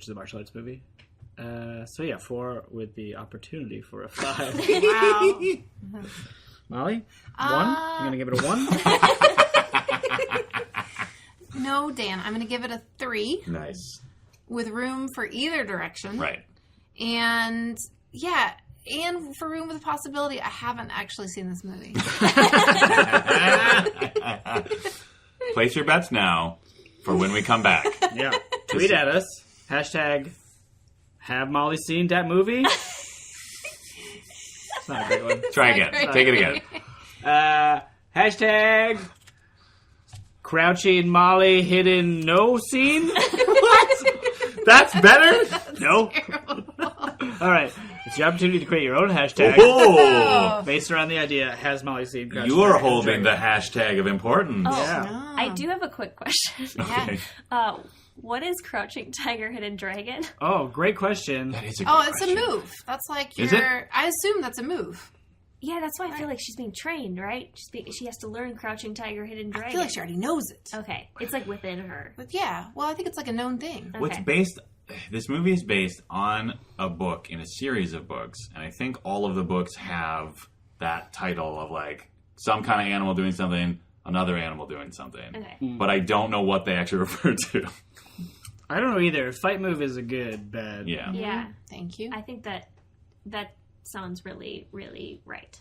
is a martial arts movie. So yeah, 4 with the opportunity for a 5. Wow. Molly, 1? I'm going to give it a 1. No, Dan. I'm going to give it a 3 Nice. with room for either direction. Right. And yeah, and for room with a possibility, I haven't actually seen this movie. Place your bets now for when we come back. Yeah. Tweet at us. Hashtag have Molly seen that movie? It's not a great one. Try again. Take it again. Hashtag crouching Molly hidden no scene? What? That's better? No. All right. It's your opportunity to create your own hashtag Oh! based around the idea, has Molly seen crouching You are Molly hidden holding the dragon? hashtag of importance. Oh, Yeah. I do have a quick question. Okay. What is Crouching Tiger, Hidden Dragon? Oh, great question. That is a Oh, good it's question. a move. That's like Is it? I assume that's a move. Yeah, that's why I feel like she's being trained, right? She has to learn Crouching Tiger, Hidden Dragon. I feel like she already knows it. Okay, it's like within her. But yeah, well, I think it's like a known thing. Okay. What's based... This movie is based on a book in a series of books, and I think all of the books have that title of, like, some kind of animal doing something, another animal doing something. Okay. But I don't know what they actually refer to. I don't know either. Fight move is a good, bad. Yeah. Yeah, Thank you. I think that sounds really, really right.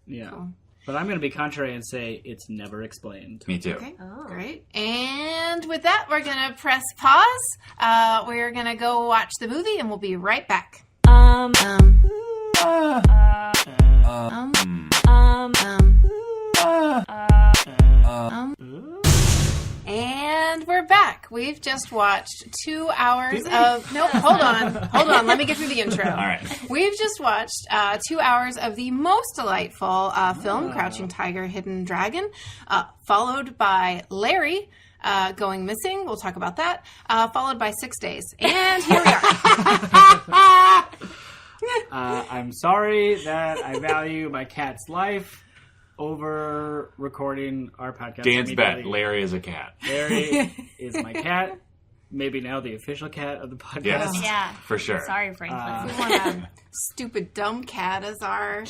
Yeah. Cool. But I'm going to be contrary and say it's never explained. Me too. Okay, Oh. great. And with that, we're going to press pause. We're going to go watch the movie, and we'll be right back. And we're back. We've just watched 2 hours of... Nope, hold on. Let me get through the intro. All right. We've just watched 2 hours of the most delightful film, Crouching Tiger, Hidden Dragon, followed by Larry going missing. We'll talk about that. Followed by 6 days. And here we are. I'm sorry that I value my cat's life over recording our podcast. Dan's bet. immediately. Larry is a cat. Larry is my cat. Maybe now the official cat of the podcast. Yes. Yeah, For sure. sorry, Franklin. We want a stupid dumb cat as our...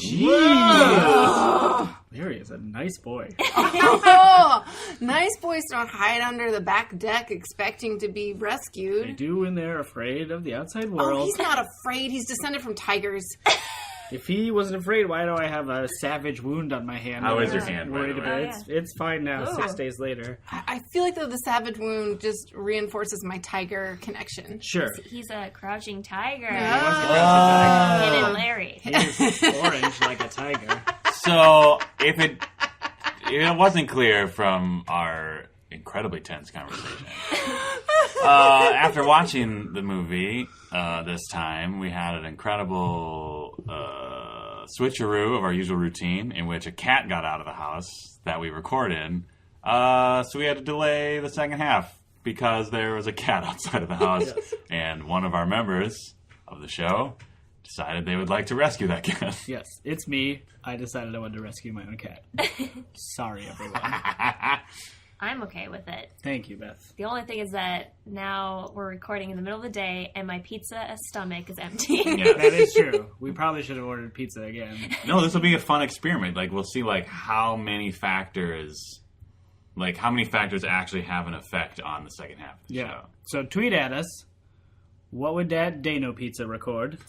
Larry is a nice boy. Oh, nice boys don't hide under the back deck expecting to be They rescued. do when they're afraid of the outside Oh, world. he's not afraid. He's descended from tigers. If he wasn't afraid, why do I have a savage wound on my hand? How that is your I'm hand, by Worried the about way? It's fine now. Oh. 6 days later. I feel like, though, the savage wound just reinforces my tiger connection. Sure. He's a Crouching Tiger. Oh. Hidden Larry. He is orange like a tiger. So, if it wasn't clear from our incredibly tense conversation, after watching the movie this time, we had an incredible switcheroo of our usual routine in which a cat got out of the house that we recorded. So we had to delay the second half because there was a cat outside of the house, and one of our members of the show decided they would like to rescue that cat. Yes, it's me. I decided I wanted to rescue my own cat. Sorry, everyone. I'm okay with it. Thank you, Beth. The only thing is that now we're recording in the middle of the day and my pizza stomach is empty. Yeah. That is true. We probably should have ordered pizza again. No, this will be a fun experiment. Like, we'll see, like, how many factors actually have an effect on the second half of the Yeah. show. So tweet at us. What would that Dano pizza record?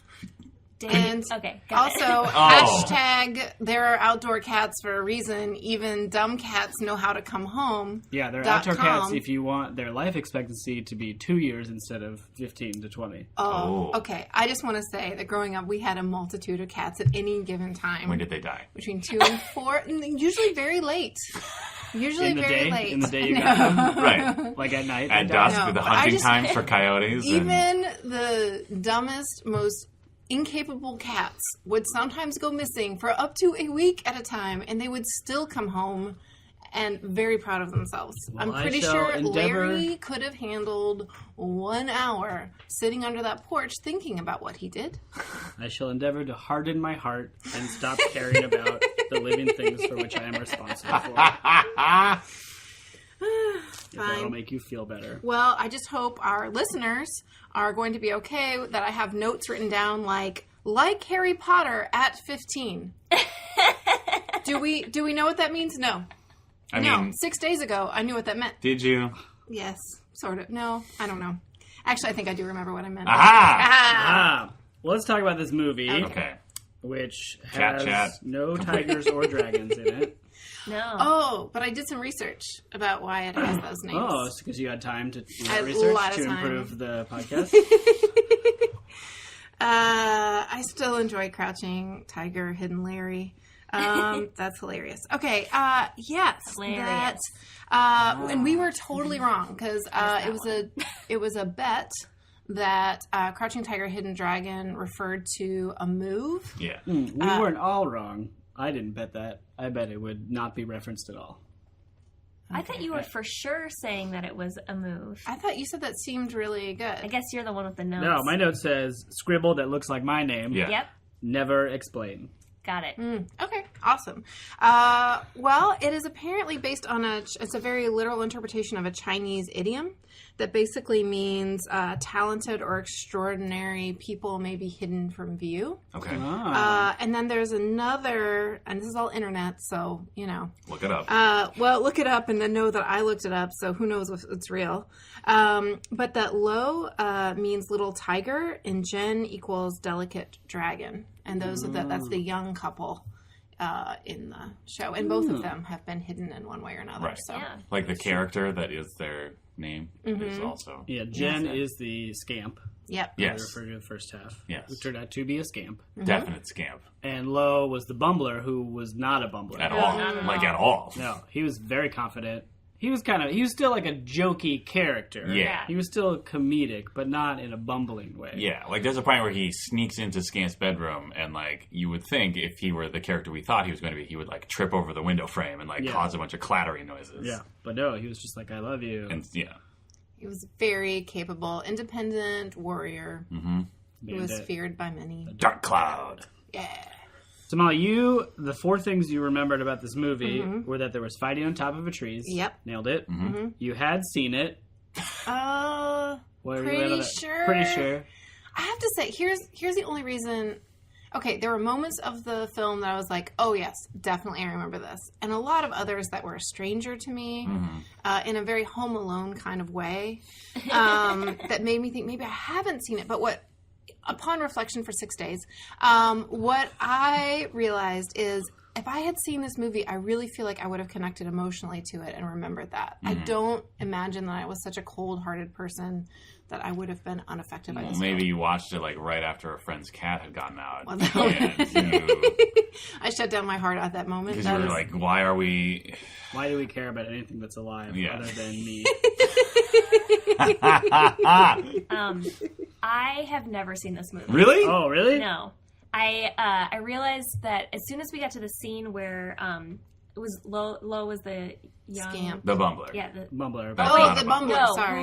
And Okay, got it. also, Oh. hashtag there are outdoor cats for a reason. Even dumb cats know how to come home. Yeah, they're .com. outdoor cats if you want their life expectancy to be 2 years instead of 15 to 20. Oh, Oh. okay. I just want to say that growing up, we had a multitude of cats at any given time. When did they die? Between 2 and 4, and usually very late. Usually In the very day? late. In the day you got them? Right. Like at night? At they die? dusk, No, the but I hunting just- times for coyotes. and- Even the dumbest, most incapable cats would sometimes go missing for up to a week at a time, and they would still come home and very proud of themselves. Well, I'm I pretty shall sure endeavor- Larry could have handled 1 hour sitting under that porch thinking about what he did. I shall endeavor to harden my heart and stop caring about the living things for which I am responsible for. If that'll Fine. make you feel better. Well, I just hope our listeners are going to be okay that I have notes written down like Harry Potter at 15. Do we know what that means? No. I No. mean, 6 days ago, I knew what that meant. did you? Yes, sort of. No, I don't know. Actually, I think I do remember what I meant. Aha! Well, let's talk about this movie, Okay. which Cat has chat. no tigers or dragons in it. No. Oh, but I did some research about why it has those names. Oh, it's because you had time to do I had that a research lot of to time. improve the podcast. I still enjoy Crouching Tiger, Hidden Larry. That's hilarious. Okay, yes, Hilarious. and we were totally wrong because it was a bet that Crouching Tiger, Hidden Dragon referred to a move. Yeah. We weren't all wrong. I didn't bet that. I bet it would not be referenced at all. I thought you were for sure saying that it was a move. I thought you said that seemed really good. I guess you're the one with the notes. No, my note says scribble that looks like my name. Yeah. Yep, Never explain. got it. Okay, awesome. Well, it is apparently based on it's a very literal interpretation of a Chinese idiom that basically means talented or extraordinary people may be hidden from view. Okay. And then there's another, and this is all internet, so, you know. Look it up. Well, look it up and then know that I looked it up, so who knows if it's real. But that Lo means little tiger, and Jen equals delicate dragon. And those are that's the young couple in the show. And both of them have been hidden in one way or another. Right. So. Yeah. Like the character that is their name is also. Yeah, Jen is the scamp. Yep. They Yes. referred to the first half. Yes. Who turned out to be a scamp. Definite scamp. And Lo was the bumbler who was not a bumbler. At all. not at Like all. at all. No, he was very confident. He was still like a jokey character. Yeah. He was still comedic, but not in a bumbling way. Yeah, like there's a point where he sneaks into Scamp's bedroom, and like you would think if he were the character we thought he was going to be, he would like trip over the window frame and like Yeah. cause a bunch of clattering noises. Yeah. But no, he was just like, I love you. And yeah. He was very capable, independent warrior who was Bandit. feared by many. Dark Cloud. Yeah. So, Molly, the 4 things you remembered about this movie were that there was fighting on top of a trees. Yep. Nailed it. You had seen it. Where Pretty you at on that? sure. Pretty sure. I have to say, here's the only reason. Okay, there were moments of the film that I was like, oh yes, definitely I remember this. And a lot of others that were a stranger to me in a very Home Alone kind of way that made me think maybe I haven't seen it. But upon reflection for 6 days, what I realized is if I had seen this movie, I really feel like I would have connected emotionally to it and remembered that. I don't imagine that I was such a cold-hearted person that I would have been unaffected by Well, this maybe film. you watched it like right after a friend's cat had gotten out. Well, that And I shut down my heart at that moment. because you That were is- like, why are we... Why do we care about anything that's alive Yeah. other than me? I have never seen this movie. Really? Oh, really? No. I realized that as soon as we got to the scene where it was Lo was the young Scamp. The Bumbler. Yeah. The, Mumbler. That's Oh, not the a Bumbler. Bumbler, no, sorry.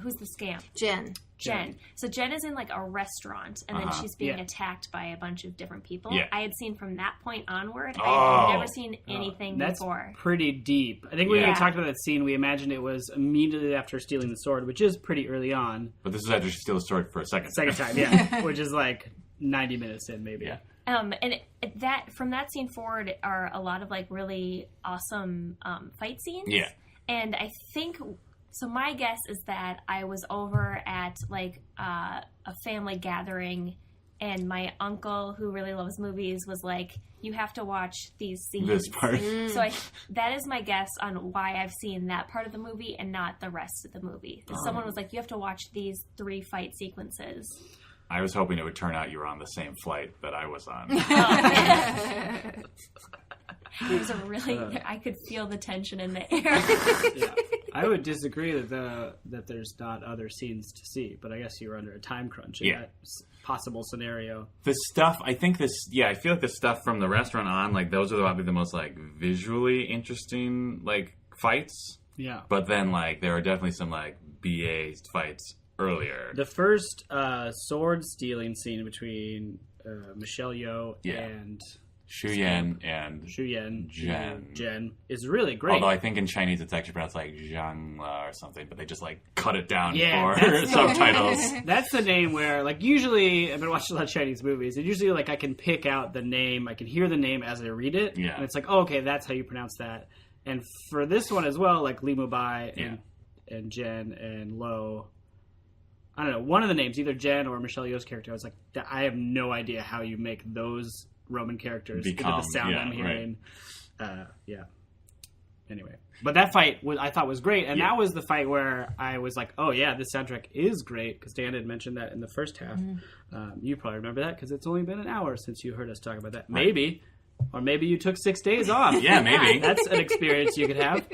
who's the scamp? Jen. Jen. So Jen is in like a restaurant, and then she's being Yeah. attacked by a bunch of different people. Yeah. I had seen from that point onward. I Oh. had never seen anything That's before. pretty deep. I think when Yeah. we talked about that scene, we imagined it was immediately after stealing the sword, which is pretty early on. But this is after she steals the sword for a second. Second time, yeah. Which is like 90 minutes in, maybe. Yeah. And that from that scene forward are a lot of like really awesome fight scenes. Yeah. And I think so. My guess is that I was over at like a family gathering and my uncle, who really loves movies, was like, you have to watch these scenes. This part. So that is my guess on why I've seen that part of the movie and not the rest of the movie. Someone was like, you have to watch these 3 fight sequences. I was hoping it would turn out you were on the same flight that I was on. It was a really, I could feel the tension in the air. Yeah. I would disagree that there's not other scenes to see, but I guess you were under a time crunch in that possible scenario. The stuff, I feel like the stuff from the restaurant on, like, those are probably the most, like, visually interesting, like, fights. Yeah. But then, like, there are definitely some, like, BA fights earlier. The first sword stealing scene between Michelle Yeoh and Xu Yan and Jen is really great. Although I think in Chinese it's actually pronounced like Zhang or something, but they just like cut it down Yeah, for subtitles. That's the name where, like, usually I've been watching a lot of Chinese movies, and usually, like, I can pick out the name, I can hear the name as I read it, and it's like, oh, okay, that's how you pronounce that. And for this one as well, like Li Mubai and Jen and Lo, I don't know, one of the names, either Jen or Michelle Yeoh's character, I was like, I have no idea how you make those Roman characters into the sound I'm hearing. Right. Anyway, but that fight I thought was great, and that was the fight where I was like, oh yeah, this soundtrack is great, because Dan had mentioned that in the first half. You probably remember that because it's only been an hour since you heard us talk about that. Maybe. Or maybe you took 6 days off. Yeah, maybe. That's an experience you could have.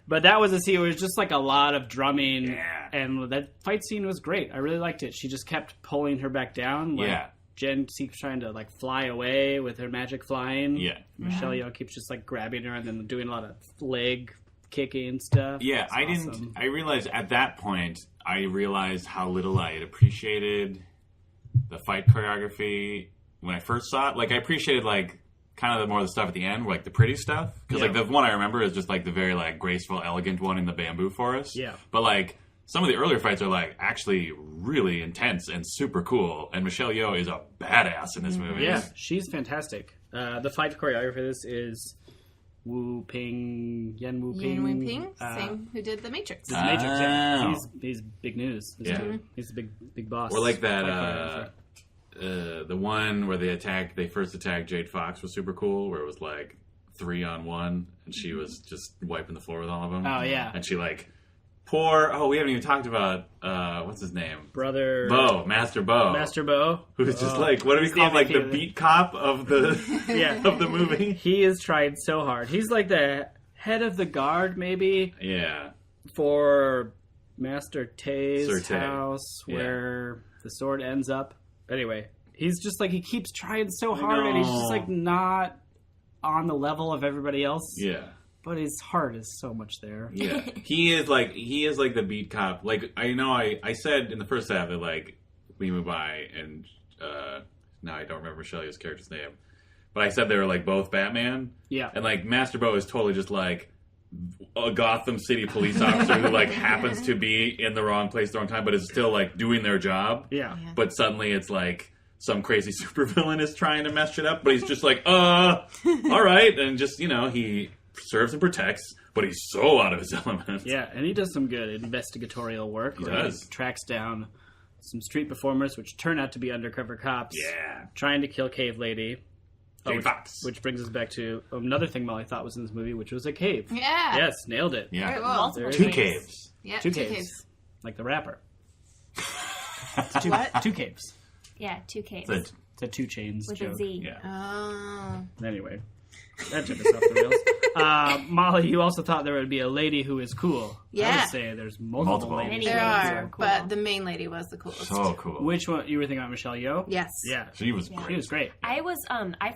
But that was a scene where it was just like a lot of drumming, and that fight scene was great. I really liked it. She just kept pulling her back down. Like, Jen keeps trying to, like, fly away with her magic flying. Yeah. Michelle Yeoh keeps just, like, grabbing her and then doing a lot of leg kicking stuff. Yeah, That's awesome. I realized at that point, how little I had appreciated the fight choreography when I first saw it. Like, I appreciated, like, kind of more of the stuff at the end, like the pretty stuff. Because, like, the one I remember is just, like, the very, like, graceful, elegant one in the bamboo forest. Yeah. But, like, some of the earlier fights are, like, actually really intense and super cool. And Michelle Yeoh is a badass in this movie. Yeah, she's fantastic. The fight choreographer for this is Yen Wu Ping. Same who did The Matrix. The Matrix, yeah. He's big news. He's a big boss. Or like that, the one where they first attacked Jade Fox was super cool, where it was like 3-on-1, and she was just wiping the floor with all of them. Oh, yeah. And she, like, we haven't even talked about, what's his name? Master Bo. Who's just like, what do we call him? Like the beat cop of the of the movie? He is trying so hard. He's like the head of the guard, maybe. Yeah. For Master Tay's house, where the sword ends up. Anyway, he's just like, he keeps trying so hard, and he's just like not on the level of everybody else. Yeah. But his heart is so much there. Yeah. He is like the beat cop. Like, I know I said in the first half that, like, Li Mubai and now I don't remember Michelle Yeoh's character's name, but I said they were, like, both Batman. Yeah. And, like, Master Bo is totally just like a Gotham City police officer who, like, happens to be in the wrong place at the wrong time, but is still, like, doing their job. Yeah. But suddenly it's like some crazy supervillain is trying to mess shit up, but he's just like, all right, and just, he serves and protects, but he's so out of his element. Yeah, and he does some good investigatorial work. He does. He tracks down some street performers, which turn out to be undercover cops. Yeah. Trying to kill Cave Lady. Jade Fox. Which brings us back to another thing Molly thought was in this movie, which was a cave. Yeah. Yes, nailed it. Yeah. Very well. Two caves. Yeah, two caves. Like the rapper. What? Two caves. Yeah, 2 caves. It's a 2 Chainz with joke. a Z. Yeah. Oh. Anyway. That took us off the rails. Molly, you also thought there would be a lady who is cool. Yeah. I would say there's multiple ladies. There who are, cool. but the main lady was the coolest. So cool. Which one? You were thinking about Michelle Yeoh? Yes. Yeah. She was great. She was great. I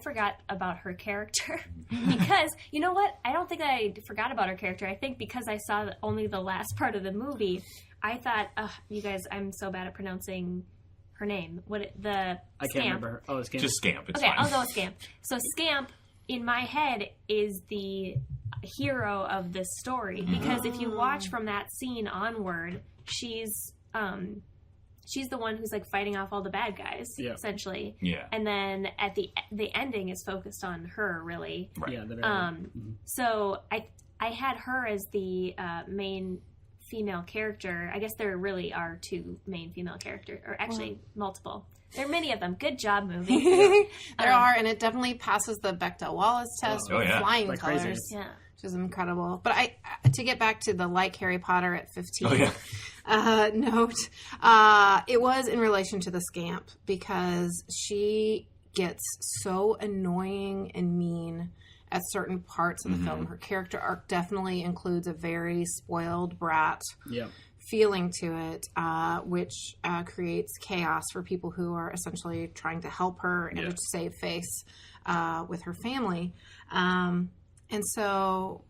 forgot about her character because, you know what? I don't think I forgot about her character. I think because I saw only the last part of the movie, I thought, you guys, I'm so bad at pronouncing her name. I can't remember her. Oh, Scamp. Just Scamp. It's okay, fine. I'll go with Scamp. So Scamp, in my head, is the hero of this story because if you watch from that scene onward, she's the one who's like fighting off all the bad guys, essentially. Yeah. And then at the ending is focused on her, really. Right. Yeah. So I had her as the main female character. I guess there really are 2 main female characters, or actually multiple. There are many of them. Good job, movie. There are, and it definitely passes the Bechdel-Wallace test with flying like colors. crazy. Yeah. Which is incredible. But to get back to the like Harry Potter at 15 note, it was in relation to the scamp, because she gets so annoying and mean at certain parts of the film. Her character arc definitely includes a very spoiled brat feeling to it, which creates chaos for people who are essentially trying to help her and to save face with her family. And so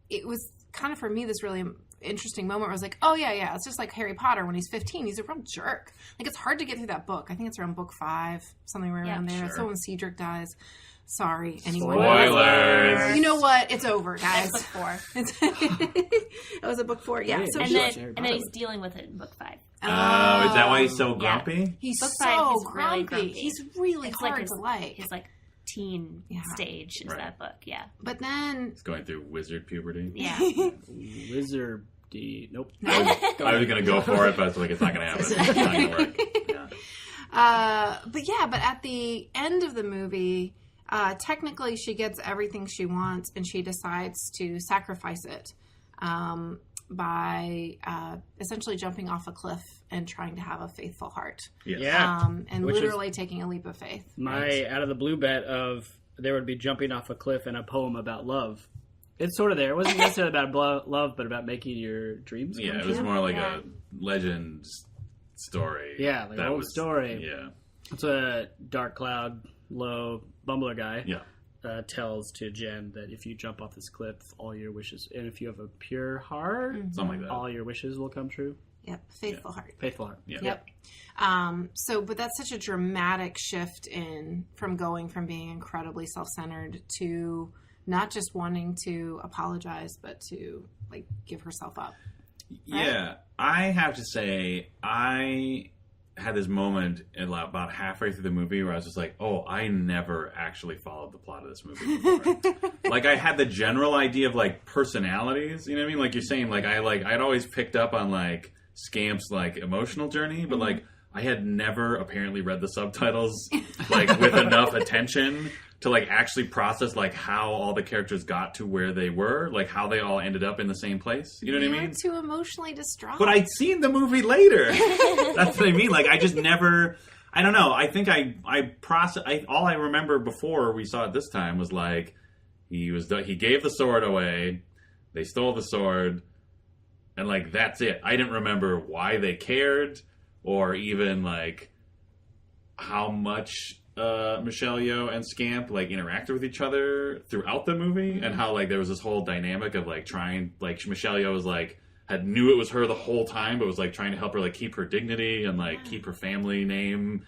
it was kind of, for me, this really interesting moment where I was like, oh, yeah, it's just like Harry Potter when he's 15. He's a real jerk. Like, it's hard to get through that book. I think it's around book 5, something right around there. So when Cedric dies. Sorry. Anyway. Spoilers. You know what? It's over, guys. That's book 4. That was a book 4. Yeah. So And then he's dealing with it in book 5. Oh, is that why he's so grumpy? He's Book so 5 is grumpy. really grumpy. He's really It's hard like to like. his like teen stage is that book. Yeah. But then... He's going through wizard puberty. Yeah. Wizardy. Nope. I was going to go for it, but I was like, it's not going to happen. It's not going to work. Yeah. But at the end of the movie, technically she gets everything she wants, and she decides to sacrifice it by essentially jumping off a cliff and trying to have a faithful heart. Yeah. And Which literally taking a leap of faith. My out of the blue bet of there would be jumping off a cliff and a poem about love. It's sort of there. It wasn't necessarily about love, but about making your dreams come Yeah, it true. was more like a legend story. Yeah, like an old story. Yeah. It's a Dark Cloud, low bumbler guy. Yeah. Tells to Jen that if you jump off this cliff, all your wishes, and if you have a pure heart, Something like that. all your wishes will come true. Yep, faithful heart. Faithful heart. Yeah. Yep. But that's such a dramatic shift from going from being incredibly self-centered to not just wanting to apologize, but to like give herself up. Right? Yeah. I have to say, I had this moment about halfway through the movie where I was just like, oh, I never actually followed the plot of this movie before. Like, I had the general idea of like personalities, you know what I mean? Like you're saying, I'd always picked up on like Scamp's like emotional journey, but like I had never apparently read the subtitles like with enough attention to like actually process like how all the characters got to where they were, like how they all ended up in the same place. You know what I mean? You were too emotionally distraught. But I'd seen the movie later. That's what I mean. Like I just never. I don't know. I think I process. All I remember before we saw it this time was like he gave the sword away. They stole the sword, and like that's it. I didn't remember why they cared, or even like how much Michelle Yeoh and Scamp like interacted with each other throughout the movie, and how like there was this whole dynamic of like trying, like Michelle Yeoh was like knew it was her the whole time, but was like trying to help her like keep her dignity and like keep her family name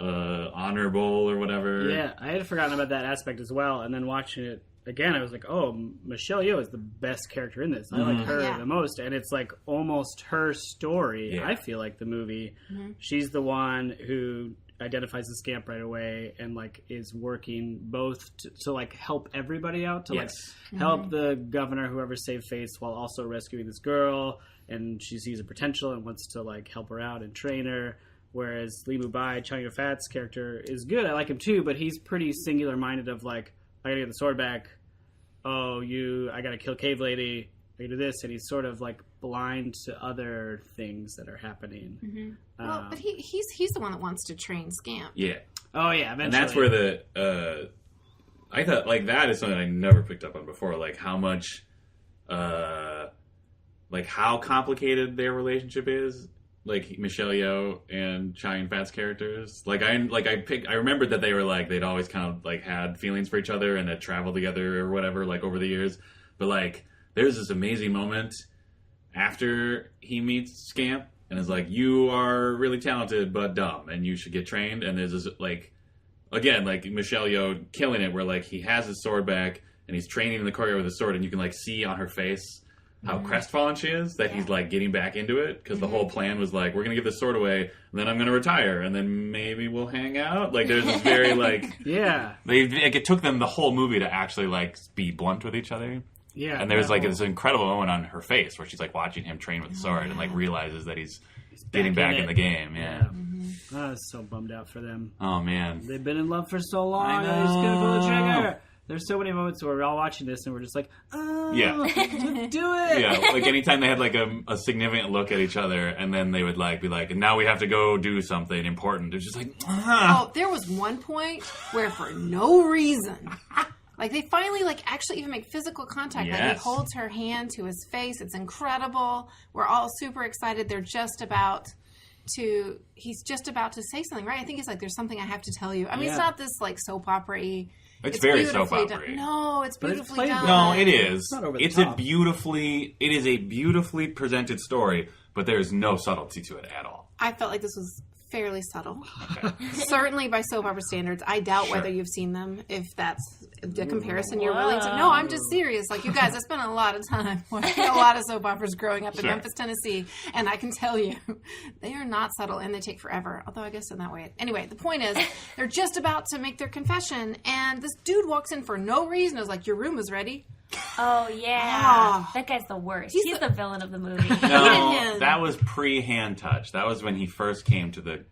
honorable or whatever. Yeah, I had forgotten about that aspect as well, and then watching it again, I was like, oh, Michelle Yeoh is the best character in this. I like her the most, and it's like almost her story. Yeah. I feel like the movie. She's the one who identifies the scamp right away and like is working both to like help everybody out, to like help the governor, whoever saved face, while also rescuing this girl, and she sees a potential and wants to like help her out and train her. Whereas Lee Mubai, Chow Yun-fat's character, is good. I like him too, but he's pretty singular minded of like, I gotta get the sword back. Oh, I gotta kill Cave Lady. I gotta do this, and he's sort of like blind to other things that are happening. Well, but he's the one that wants to train Scamp. Yeah. Oh yeah, eventually. And that's where the I thought like that is something I never picked up on before. Like how much, like how complicated their relationship is. Like Michelle Yeoh and Chow Yun-fat's characters. I remembered that they were like they'd always kind of like had feelings for each other and had traveled together or whatever like over the years. But like there's this amazing moment after he meets Scamp and is like, you are really talented but dumb and you should get trained. And there's this like, again, like Michelle Yeoh killing it where like he has his sword back and he's training in the courtyard with his sword, and you can like see on her face how crestfallen she is that he's like getting back into it, because the whole plan was like, we're gonna give this sword away and then I'm gonna retire and then maybe we'll hang out. Like there's this very like yeah, it took them the whole movie to actually like be blunt with each other. Yeah, And there's that like whole- this incredible moment on her face where she's like watching him train with the sword and like realizes that he's getting back in it. the game. Yeah. I was so bummed out for them. Oh man. They've been in love for so long. I They're just gonna pull the know. trigger. There's so many moments where we're all watching this and we're just like, oh, Yeah. do it. Yeah, like anytime they had like a significant look at each other, and then they would like be like, and now we have to go do something important. It's just like, Oh, there was one point where for no reason, like they finally like actually even make physical contact. Like he Yes. holds her hand to his face. It's incredible. We're all super excited. He's just about to say something, right? I think he's like, there's something I have to tell you. I mean, Yeah. it's not this like soap opera-y. It's very soap beautifully opera-y. done. No, it's But it's beautifully played done. no, it is. It's not over the It's top. it is a beautifully presented story, but there's no subtlety to it at all. I felt like this was fairly subtle. Okay. Certainly by soap opera standards. I doubt Sure. whether you've seen them, if that's the comparison you're willing to. No, I'm just serious. Like, you guys, I spent a lot of time watching a lot of soap operas growing up in Sure. Memphis, Tennessee, and I can tell you, they are not subtle, and they take forever. Although, I guess in that way. Anyway, the point is, they're just about to make their confession, and this dude walks in for no reason. I was like, your room is ready. Oh yeah, Ah. that guy's the worst. He's He's the- the villain of the movie. No, him. that was pre-hand touch. That was when he first came to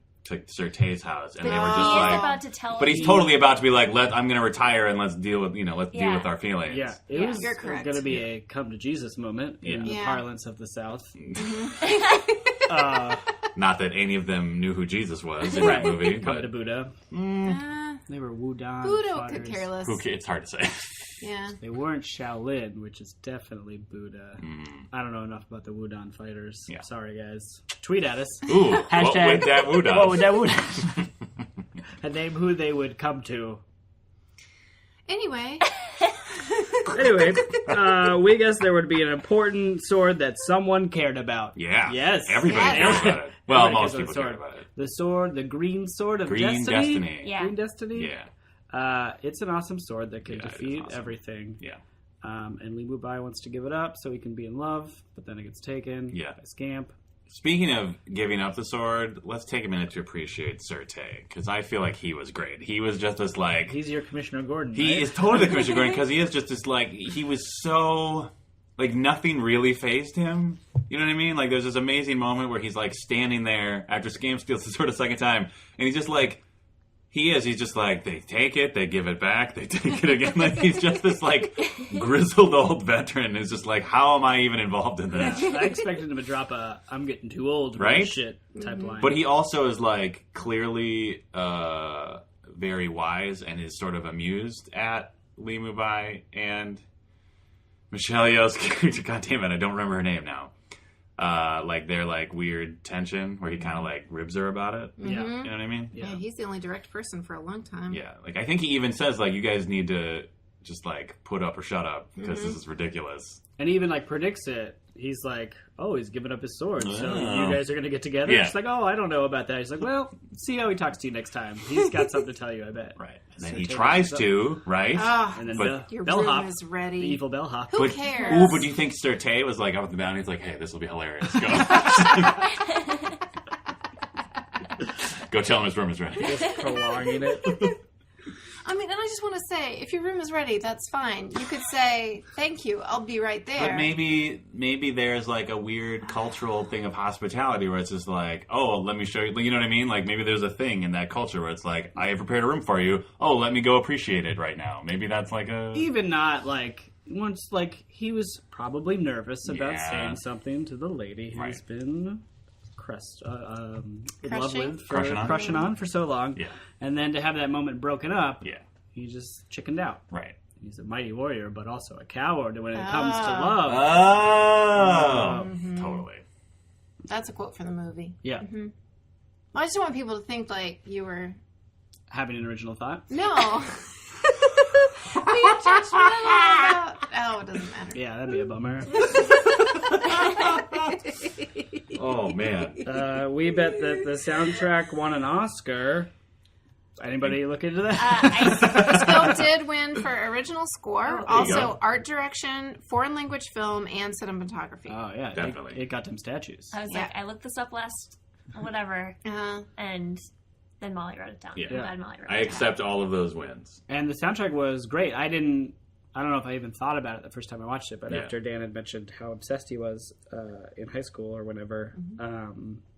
Sir Tay's house, and they were he just is like, about to tell. but he's him- totally about to be like, I'm going to retire and let's deal with, let's deal Yeah. with our feelings. Yeah, it Yeah. was You're correct. going to be a come to Jesus moment in the Yeah. parlance of the South. Not that any of them knew who Jesus was in that movie, Come to but Buddha. Uh, They were Wudang. Buddha could fighters. care less. it's hard to say. Yeah. They weren't Shaolin, which is definitely Buddha. I don't know enough about the Wudang fighters. Yeah. Sorry, guys. Tweet at us. Ooh, what Hashtag- would that Wuda? What would that Wudang? And name who they would come to. Anyway, Anyway, we guessed there would be an important sword that someone cared about. Yeah. Yes. Everybody Yes. cares about it. Well, Everybody most cares people about care the about it. The sword, the green sword of Green Destiny. Yeah. Green Destiny? Yeah. It's an awesome sword that can Yeah, it is defeat awesome. everything. Yeah. And Li Mubai wants to give it up so he can be in love, but then it gets taken Yeah. by Scamp. Speaking of giving up the sword, let's take a minute to appreciate Sir Tay, because I feel like he was great. He was just this, like... He's your Commissioner Gordon, He right? is totally the Commissioner Gordon, because he is just this, like... He was so... Like, nothing really fazed him. You know what I mean? Like, there's this amazing moment where he's, like, standing there after Scamp steals the sword a second time, and he's just, like... He's just like, they take it, they give it back, they take it again. Like, he's just this, like, grizzled old veteran who's just like, how am I even involved in this? I expected him to drop a "I'm getting too old" for Right? this shit type line. But he also is, like, clearly very wise and is sort of amused at Li Mubai and Michelle Yeoh's character. God damn it, I don't remember her name now. Like, their, like, weird tension where he kind of, like, ribs her about it. yeah. You know what I mean? yeah, he's the only direct person for a long time. Yeah. Like, I think he even says, like, you guys need to just, like, put up or shut up because this is ridiculous. And he even like predicts it. He's like, "Oh, he's giving up his sword, so Oh. you guys are gonna get together." Yeah. She's like, "Oh, I don't know about that." He's like, "Well, see how he talks to you next time. He's got something to tell you, I bet." Right. And then So he take tries it. to, right? Ah, And then But- your bellhop, room is ready. the evil bellhop. Who But, cares? ooh, but do you think Sir Tay was like up at the mountain? He's like, hey, this will be hilarious. Go. Go tell him his room is ready. Just prolonging it. I mean, and I just want to say, if your room is ready, that's fine. You could say, thank you, I'll be right there. But maybe there's like a weird cultural thing of hospitality where it's just like, oh, let me show you. You know what I mean? Like maybe there's a thing in that culture where it's like, I have prepared a room for you. Oh, let me go appreciate it right now. Maybe that's like a... Even not like once, like he was probably nervous about Yeah. saying something to the lady who's Right. been in love Crushing? with, for crushing on for so long. Yeah. And then to have that moment broken up, Yeah, he just chickened out. right. He's a mighty warrior, but also a coward when it comes to love. Oh, totally. That's a quote from the movie. Yeah. I just don't want people to think like you were... Having an original thought. No. Being judgmental about... Oh, it doesn't matter. Yeah, that'd be a bummer. Oh, man. We bet that the soundtrack won an Oscar. Anybody look into that? This film did win for original score, you go. also art direction, foreign language film, and cinematography. Oh, yeah. Definitely. It got them statues. I was Yeah. like, I looked this up last, whatever, and then Molly wrote it down. Yeah. I'm glad Molly wrote I it down. accept all of those wins. And the soundtrack was great. I didn't I don't know if I even thought about it the first time I watched it, but Yeah. after Dan had mentioned how obsessed he was in high school or whenever,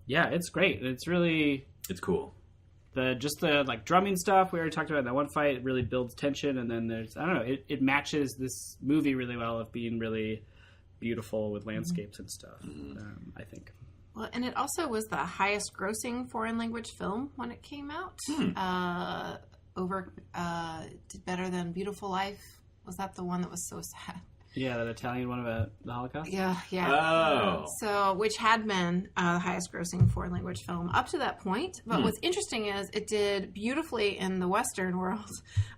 yeah, it's great. It's really It's cool. the like drumming stuff we already talked about in that one fight. It really builds tension, and then there's I don't know. It matches this movie really well of being really beautiful with landscapes and stuff. I think. Well, and it also was the highest grossing foreign language film when it came out. Did better than Beautiful Life. Was that the one that was so sad? Yeah, that Italian one about the Holocaust. Yeah. Oh. So, which had been the highest grossing foreign language film up to that point. But what's interesting is it did beautifully in the Western world.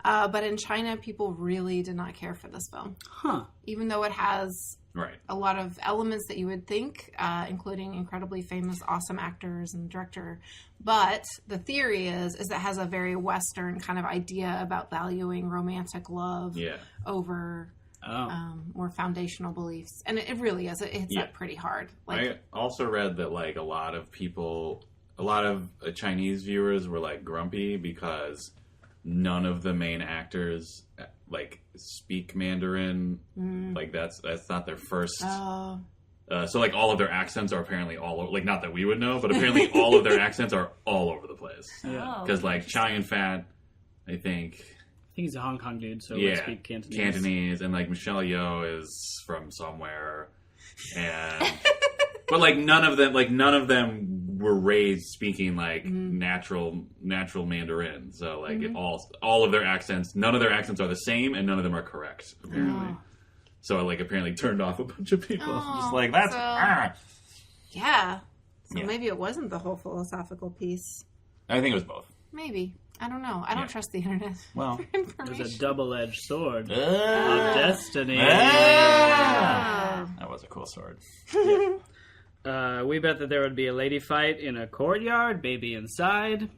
But in China, people really did not care for this film. Huh. Even though it has Right. a lot of elements that you would think, including incredibly famous, awesome actors and director. But the theory is it has a very Western kind of idea about valuing romantic love Yeah. over more foundational beliefs. And it really is. It hits that pretty hard. I also read that like a lot of Chinese viewers were like grumpy because none of the main actors like speak Mandarin. Like that's not their first. So like all of their accents are apparently all over. Like not that we would know, but apparently all of their accents are all over the place. Yeah. Because like Chai and Fat, I think He's a Hong Kong dude, so we speak Cantonese. and like Michelle Yeoh is from somewhere, and but like none of them were raised speaking like natural Mandarin. So like it all of their accents, none of their accents are the same, and none of them are correct apparently. So it like apparently turned off a bunch of people. Just like that's yeah. So Yeah. maybe it wasn't the whole philosophical piece. I think it was both. Maybe. I don't know. I don't trust the internet. Well, for information. There's a double-edged sword of that destiny. was a cool sword. We bet that there would be a lady fight in a courtyard, baby inside.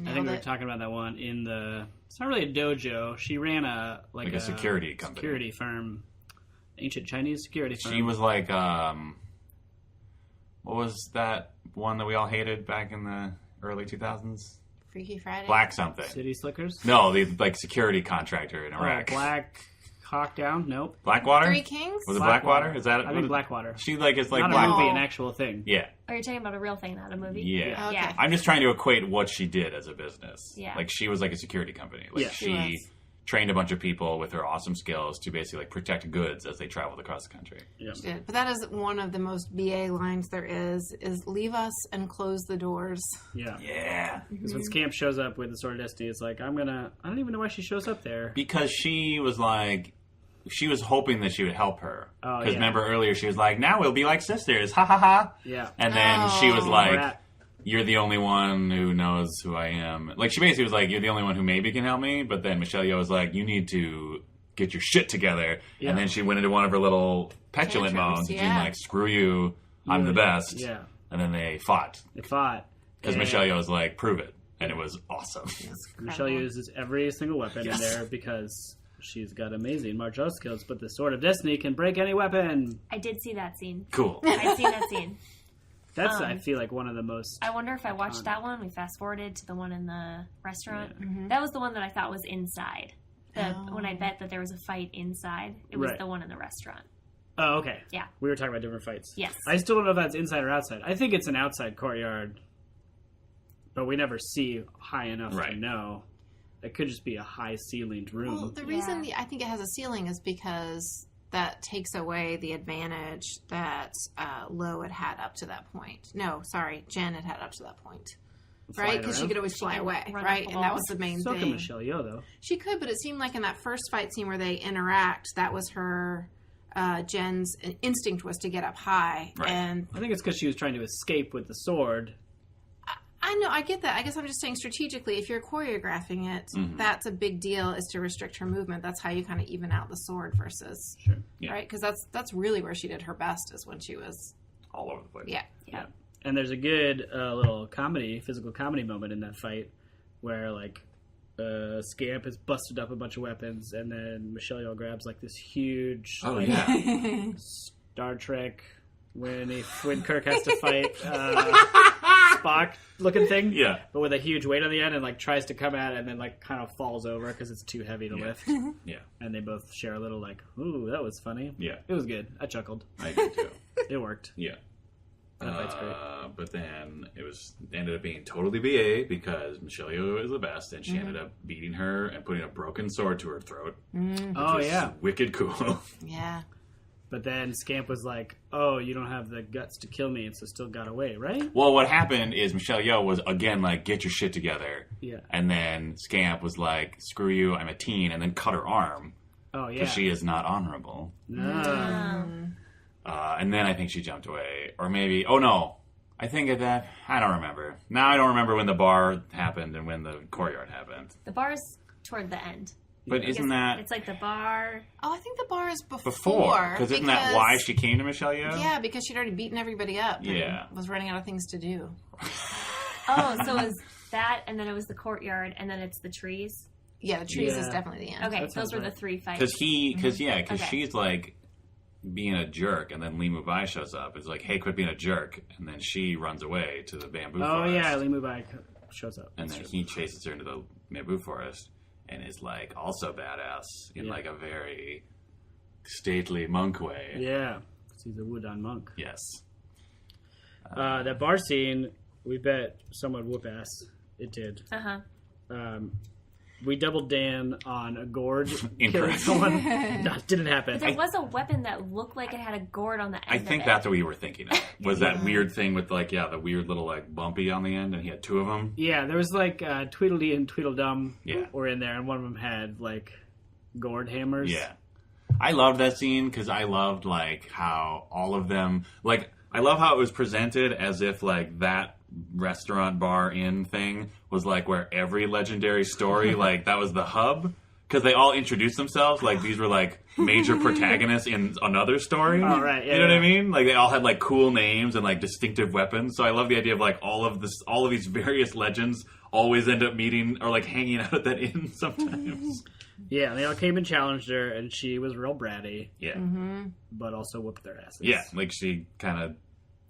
I think we were it. talking about that one in the. It's not really a dojo. She ran a security company. security firm, ancient Chinese security firm. She was like, what was that one that we all hated back in the early 2000s? Freaky Friday. Black something. City Slickers. No, the like security contractor in Oh, Iraq. Black Hawk Down. Nope. Blackwater? Three Kings? Was it Blackwater? Is that? I think Blackwater. She like is like Not a Black. movie, an actual thing. Yeah, Are you talking about a real thing, not a movie? yeah. Okay. Yeah. I'm just trying to equate what she did as a business. Yeah. Like she was like a security company. Like Yeah. She she was. trained a bunch of people with her awesome skills to basically like protect goods as they traveled across the country. Yeah. She did. But that is one of the most BA lines there is leave us and close the doors. Yeah. Yeah. Because when Scamp shows up with the Sword of Destiny, it's like, I don't even know why she shows up there. Because she was hoping that she would help her. Oh, Because yeah. remember earlier she was like, now we'll be like sisters, ha ha ha. Yeah. And then she was Oh. like, Rat. you're the only one who knows who I am. Like she basically was like, you're the only one who maybe can help me. But then Michelle Yeoh was like, you need to get your shit together. Yeah. And then she went into one of her little petulant Tantrums, modes, being yeah. like, screw you, I'm the best. Yeah. And then they fought. They fought. Because And Michelle Yeoh was like, prove it. And it was awesome. Michelle uses every single weapon in there because she's got amazing martial arts skills, but the Sword of Destiny can break any weapon. I did see that scene. Cool. I've seen that scene. That's, I feel like, one of the most... I wonder if I watched that one. We fast forwarded to the one in the restaurant. That was the one that I thought was inside. When I bet that there was a fight inside, it was Right. the one in the restaurant. Oh, okay. Yeah. We were talking about different fights. Yes. I still don't know if that's inside or outside. I think it's an outside courtyard, but we never see high enough to Right. know. It could just be a high-ceilinged room. Well, the reason I think it has a ceiling is because that takes away the advantage that Lo had up to that point. No, sorry, Jen had up to that point. Right? Flying Because she around. could always fly could away, run right? up the And that was walls. the main So can thing. Michelle Yeoh, though. She could, but it seemed like in that first fight scene where they interact, that was her, Jen's instinct was to get up high. Right. And I think it's because she was trying to escape with the sword. I know, I get that. I guess I'm just saying strategically, if you're choreographing it, that's a big deal, is to restrict her movement. That's how you kind of even out the sword versus, Sure. Yeah. right? Because that's really where she did her best, is when she was, All over the place. yeah. Yeah. And there's a good little physical comedy moment in that fight where, like, Scamp has busted up a bunch of weapons, and then Michelle Yeoh grabs, like, this huge Oh, like, yeah. Star Trek when Kirk has to fight Spock looking thing. Yeah. But with a huge weight on the end and like tries to come at it and then like kind of falls over because it's too heavy to lift. Yeah. And they both share a little like, ooh, that was funny. Yeah. It was good. I chuckled. I did too. It worked. Yeah. That fight's great. But then ended up being totally BA because Michelle Yeoh is the best, and she ended up beating her and putting a broken sword to her throat. Which was yeah. wicked cool. Yeah. But then Scamp was like, oh, you don't have the guts to kill me, and so still got away, right? Well, what happened is Michelle Yeoh was again like, get your shit together. Yeah. And then Scamp was like, screw you, I'm a teen, and then cut her arm Oh, yeah. because she is not honorable. And then I think she jumped away. Or maybe, oh no, I think at that, I don't remember. Now I don't remember when the bar happened and when the courtyard happened. The bar's toward the end. But isn't that It's like the bar. Oh, I think the bar is before? Because isn't that why she came to Michelle Yeoh? Yeah, because she'd already beaten everybody up. Yeah. And was running out of things to do. Oh, so it was that, and then it was the courtyard, and then it's the trees. Yeah, the trees Yeah. is definitely the end. Okay, That sounds those were right. the three fights. Because Okay. she's like being a jerk, and then Lee Mubai shows up. It's like, hey, quit being a jerk, and then she runs away to the bamboo Oh, forest. yeah, Lee Mubai shows up. And That's then true. he chases her into the bamboo forest, and is like also badass in Yeah. like a very stately monk way. Yeah, 'cause he's a Wudang monk. Yes. That bar scene, we bet someone whoop ass. It did. We doubled Dan on a gourd killing Incorrect. someone. No, it didn't happen. But there was a weapon that looked like it had a gourd on the end I think of it. that's what you were thinking of. Was that weird thing with like, the weird little like bumpy on the end, and he had two of them? Yeah, there was like Tweedledee and Tweedledum Yeah. were in there, and one of them had like gourd hammers. Yeah. I loved that scene because I loved like how all of them, like, I love how it was presented as if like that restaurant bar inn thing was like where every legendary story, like that was the hub. Because they all introduced themselves like these were like major protagonists in another story. Oh, right. Yeah, you know what I yeah. mean? Like they all had like cool names and like distinctive weapons. So I love the idea of like all of these various legends always end up meeting or like hanging out at that inn sometimes. Yeah, they all came and challenged her, and she was real bratty, Yeah. but also whooped their asses. Yeah, like she kind of,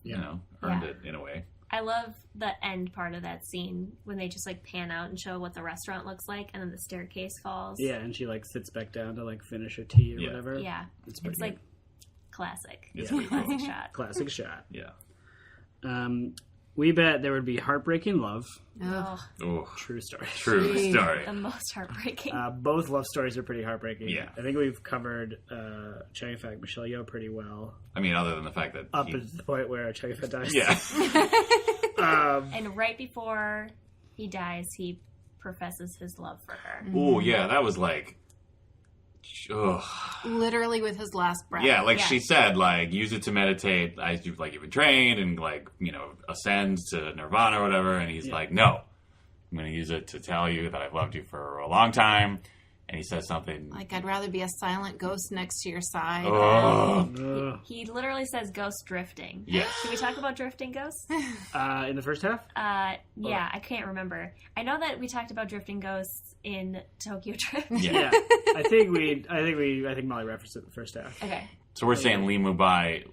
Yeah. earned Yeah. it in a way. I love the end part of that scene when they just like pan out and show what the restaurant looks like, and then the staircase falls. Yeah, and she like sits back down to like finish her tea or Yeah. whatever. Yeah. It's It's, pretty like classic. It's Yeah. pretty cool. Classic shot. Classic shot. Yeah. We bet there would be heartbreaking love. Ugh. Oh, True story. true Gee. story. The most heartbreaking. Both love stories are pretty heartbreaking. Yeah. I think we've covered Chang Fat Michelle Yeoh pretty well, I mean, other than the fact that up to the point where Chang Fat dies. yeah, And right before he dies, he professes his love for her. oh yeah, that was like, ugh. Literally with his last breath. Yeah, like Yeah. she said, like use it to meditate. You've been trained and like ascend to nirvana or whatever. And he's like, no, I'm going to use it to tell you that I've loved you for a long time. And he says something. Like, I'd rather be a silent ghost next to your side. Oh, Ugh. He literally says ghost drifting. yes. Should we talk about drifting ghosts? In the first half? Yeah, I can't remember. I know that we talked about drifting ghosts in Tokyo Drift. Yeah. I think Molly referenced it in the first half. Okay. So we're saying Lee Mubai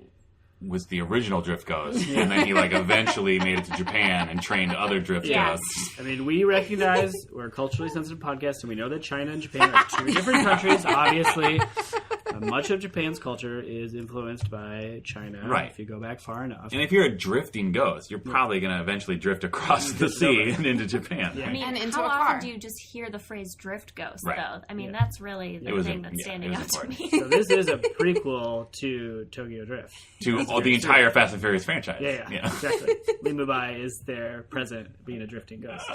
was the original drift ghost, and then he like eventually made it to Japan and trained other drift Yes. ghosts. I mean, we recognize we're a culturally sensitive podcast, and we know that China and Japan are two different countries. Obviously, much of Japan's culture is influenced by China. Right. If you go back far enough. And if you're a drifting ghost, you're probably going to eventually drift across the sea and into Japan. Yeah. I mean, And into how a often car. do you just hear the phrase drift ghost, Right. though? I mean, Yeah. that's really It the was thing a- that's yeah, standing it was out to important. me. So this is a prequel to Tokyo Drift. To That's all the very entire Fast and Furious franchise. Yeah, exactly. Lee Mubai is there present being a drifting ghost.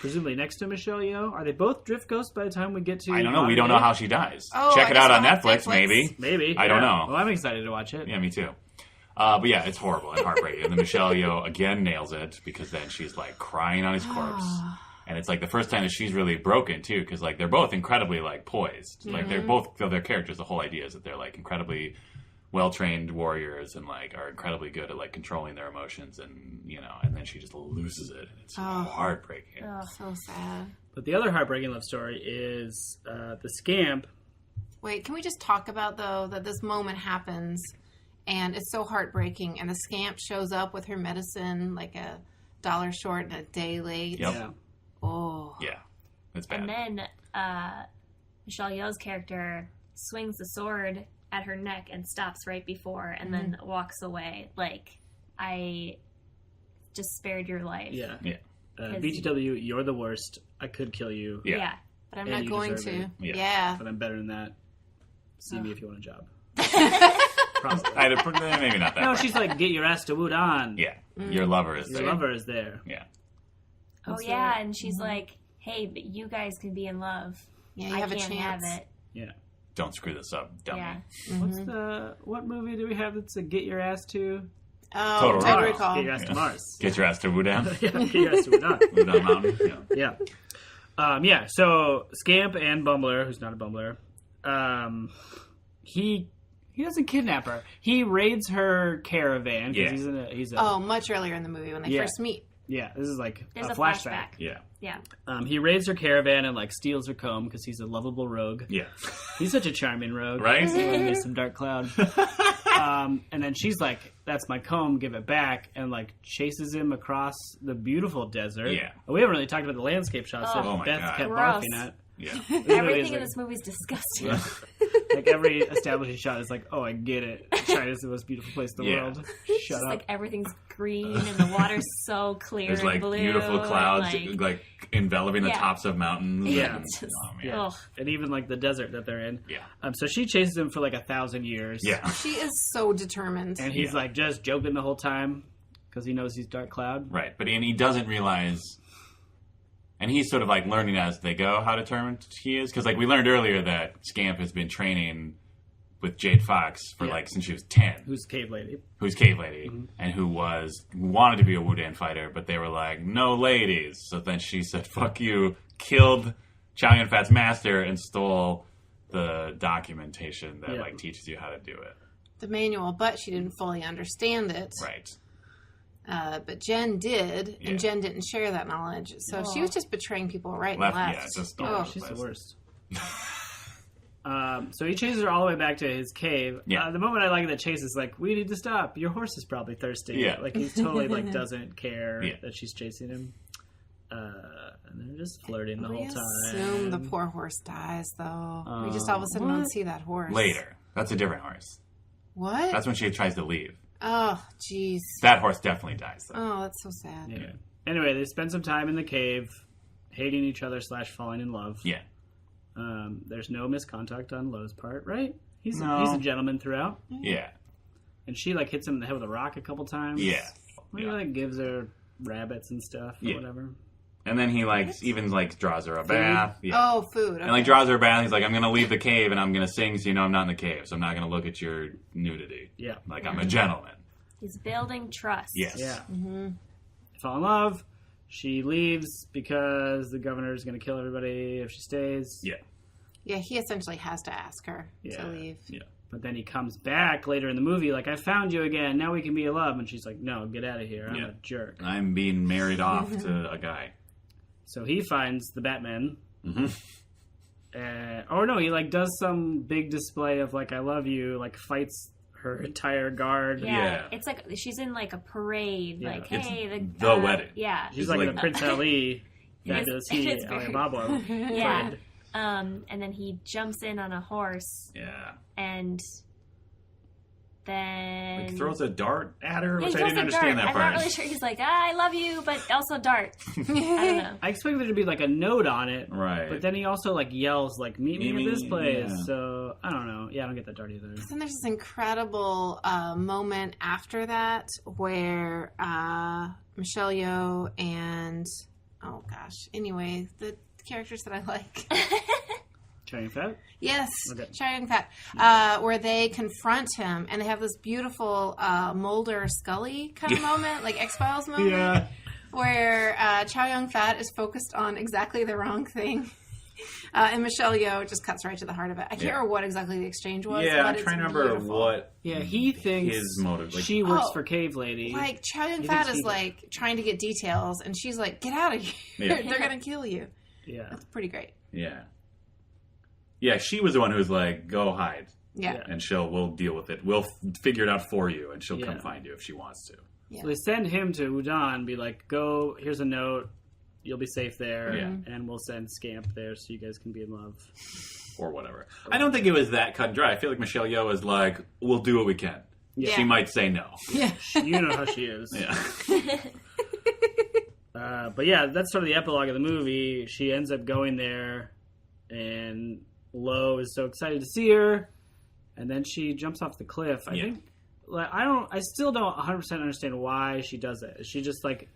Presumably next to Michelle Yeoh. Are they both drift ghosts by the time we get to I don't know. We don't know how she dies. Oh, Check I it guess out on I'll have Netflix, Netflix. maybe. Maybe. I don't Yeah. know. Well, I'm excited to watch it. Yeah, me too. But yeah, it's horrible and heartbreaking. And then Michelle Yeoh again nails it because then she's like crying on his corpse. And it's like the first time that she's really broken too, because like they're both incredibly like poised. Like they're both their characters. The whole idea is that they're like incredibly well-trained warriors and like are incredibly good at like controlling their emotions, and and then she just loses it, and it's heartbreaking. So sad. But the other heartbreaking love story is the scamp. Wait, can we just talk about, though, that this moment happens and it's so heartbreaking and the scamp shows up with her medicine, like a $1 short and a day late. Yep. Yeah. Oh. Yeah. It's bad. And then Michelle Yeoh's character swings the sword at her neck and stops right before and then walks away. Like, I just spared your life. Yeah. Yeah. BTW, you're the worst. I could kill you, Yeah. But I'm And not you going deserve to. it. Yeah. but I'm better than that. See me if you want a job. Probably. Maybe not that. No, part. she's like, get your ass to Wudan. Yeah. Your lover is Your there. lover is there. Yeah. Oh, yeah. And she's like, hey, but you guys can be in love. Yeah, you I have a can't chance. have it. Yeah. Don't screw this up, dummy. Yeah. What movie do we have that's a get your ass to? Oh, Total Total Recall. Recall. Get your ass to Mars. Get your ass to Wudan. Yeah, get your ass to Wudan. Wudan Mountain. Yeah. Yeah. So Scamp and Bumbler, who's not a Bumbler, he doesn't kidnap her. He raids her caravan because Yeah. he's a Oh, much earlier in the movie when they first meet. yeah. This is like There's a a flashback. Yeah. Yeah. He raids her caravan and like steals her comb because he's a lovable rogue. Yeah. He's such a charming rogue, Right? He made some dark cloud. And then she's like, "That's my comb. Give it back," and like chases him across the beautiful desert. Yeah. We haven't really talked about the landscape shots that Oh my Beth God. kept Gross. barfing at. Yeah. Everything in this movie is disgusting. Like every establishing shot is like, "Oh, I get it. China's the most beautiful place in the Yeah. world." It's Shut just up. like everything's green and the water's so clear There's and like blue. beautiful clouds and, like enveloping the Yeah. tops of mountains. Yeah. And- It's just- oh, man. Yeah. Ugh. And even like the desert that they're in. Yeah. So she chases him for like 1,000 years. Yeah. She is so determined. And he's Yeah. like just joking the whole time because he knows he's Dark Cloud. Right. But he doesn't realize, and he's sort of like learning as they go how determined he is. Because like we learned earlier that Scamp has been training with Jade Fox for like since she was 10. Who's Cave Lady? Who's Cave Lady, and who wanted to be a Wudan fighter, but they were like, no ladies. So then she said, fuck you, killed Chow Yun-Fat's master, and stole the documentation that like teaches you how to do it. The manual, but she didn't fully understand it. Right. But Jen did, Yeah. and Jen didn't share that knowledge. So she was just betraying people right Left, and yeah, left. just Oh. all over She's the place. worst. So he chases her all the way back to his cave. Yeah. The moment I like that chase is like, we need to stop. Your horse is probably thirsty. Yeah. Like he's totally like doesn't care Yeah. that she's chasing him. And they're just flirting the We whole time. assume the poor horse dies, though. We just all of a sudden don't see that horse. Later. That's a different horse. What? That's when she tries to leave. Oh, jeez. That horse definitely dies, though. Oh, that's so sad. Yeah. Anyway, they spend some time in the cave, hating each other / falling in love. Yeah. There's no misconduct on Lowe's part, right? He's No. a gentleman throughout. Yeah. And she like hits him in the head with a rock a couple times. Yeah. He like gives her rabbits and stuff or Yeah. whatever. And then he like even like draws her a bath. Yeah. Oh, food. And like draws her a bath. He's like, I'm gonna leave the cave and I'm gonna sing so you know I'm not in the cave. So I'm not gonna look at your nudity. Yeah. Like I'm a gentleman. He's building trust. Yes. Yeah. They fall in love. She leaves because the governor is going to kill everybody if she stays. Yeah. Yeah, he essentially has to ask her Yeah. to leave. Yeah. But then he comes back later in the movie like, I found you again. Now we can be in love. And she's like, no, get out of here. I'm Yeah. a jerk. I'm being married off to a guy. So he finds the Batman. Mm-hmm. Or no, he like does some big display of like, I love you, like fights her entire guard. Yeah. Yeah. It's like she's in like a parade. Yeah. Like, It's hey, the wedding. Yeah. She's like, like- the Prince Ali. Fabulous he, It's very- Alibaba. Yeah. And then he jumps in on a horse Yeah. and then Like throws a dart at her, Yeah, which he I throws didn't a understand dart. that I'm part. not really sure. He's like, I love you, but also dart. I don't know. I expected there to be like a note on it. Right. But then he also like yells like meet me Meet at this me, place. yeah. So I don't know. Yeah, I don't get that dart either. Then there's this incredible moment after that where Michelle Yeoh and anyway, the characters that I like. Trying fat? Yes, Okay. Chow Yun-Fat, where they confront him and they have this beautiful Mulder Scully kind of moment, like X-Files moment, Yeah. where Chow Yun-Fat is focused on exactly the wrong thing. And Michelle Yeoh just cuts right to the heart of it. I can't Yeah. remember what exactly the exchange was. Yeah, but I'm it's trying to remember beautiful. what Yeah, he thinks his motive. Like, she works Oh, for Cave Lady. Like, Chow thinks Yun-Fat he- is, like, trying to get details, and she's like, get out of here. Yeah. They're going to kill you. yeah. That's pretty great. yeah. Yeah, she was the one who was like, go hide. Yeah. Yeah. And we'll deal with it. We'll figure it out for you, and she'll come Yeah. find you if she wants to. Yeah. So they send him to Udon, be like, go, here's a note, you'll be safe there, Yeah. and we'll send Scamp there so you guys can be in love. Or whatever. I don't think it was that cut and dry. I feel like Michelle Yeoh is like, we'll do what we can. Yeah. She might say no. Yeah. You know how she is. Yeah. But yeah, that's sort of the epilogue of the movie. She ends up going there, and Lo is so excited to see her, and then she jumps off the cliff. I think, like, I still don't 100% understand why she does it. Is she just like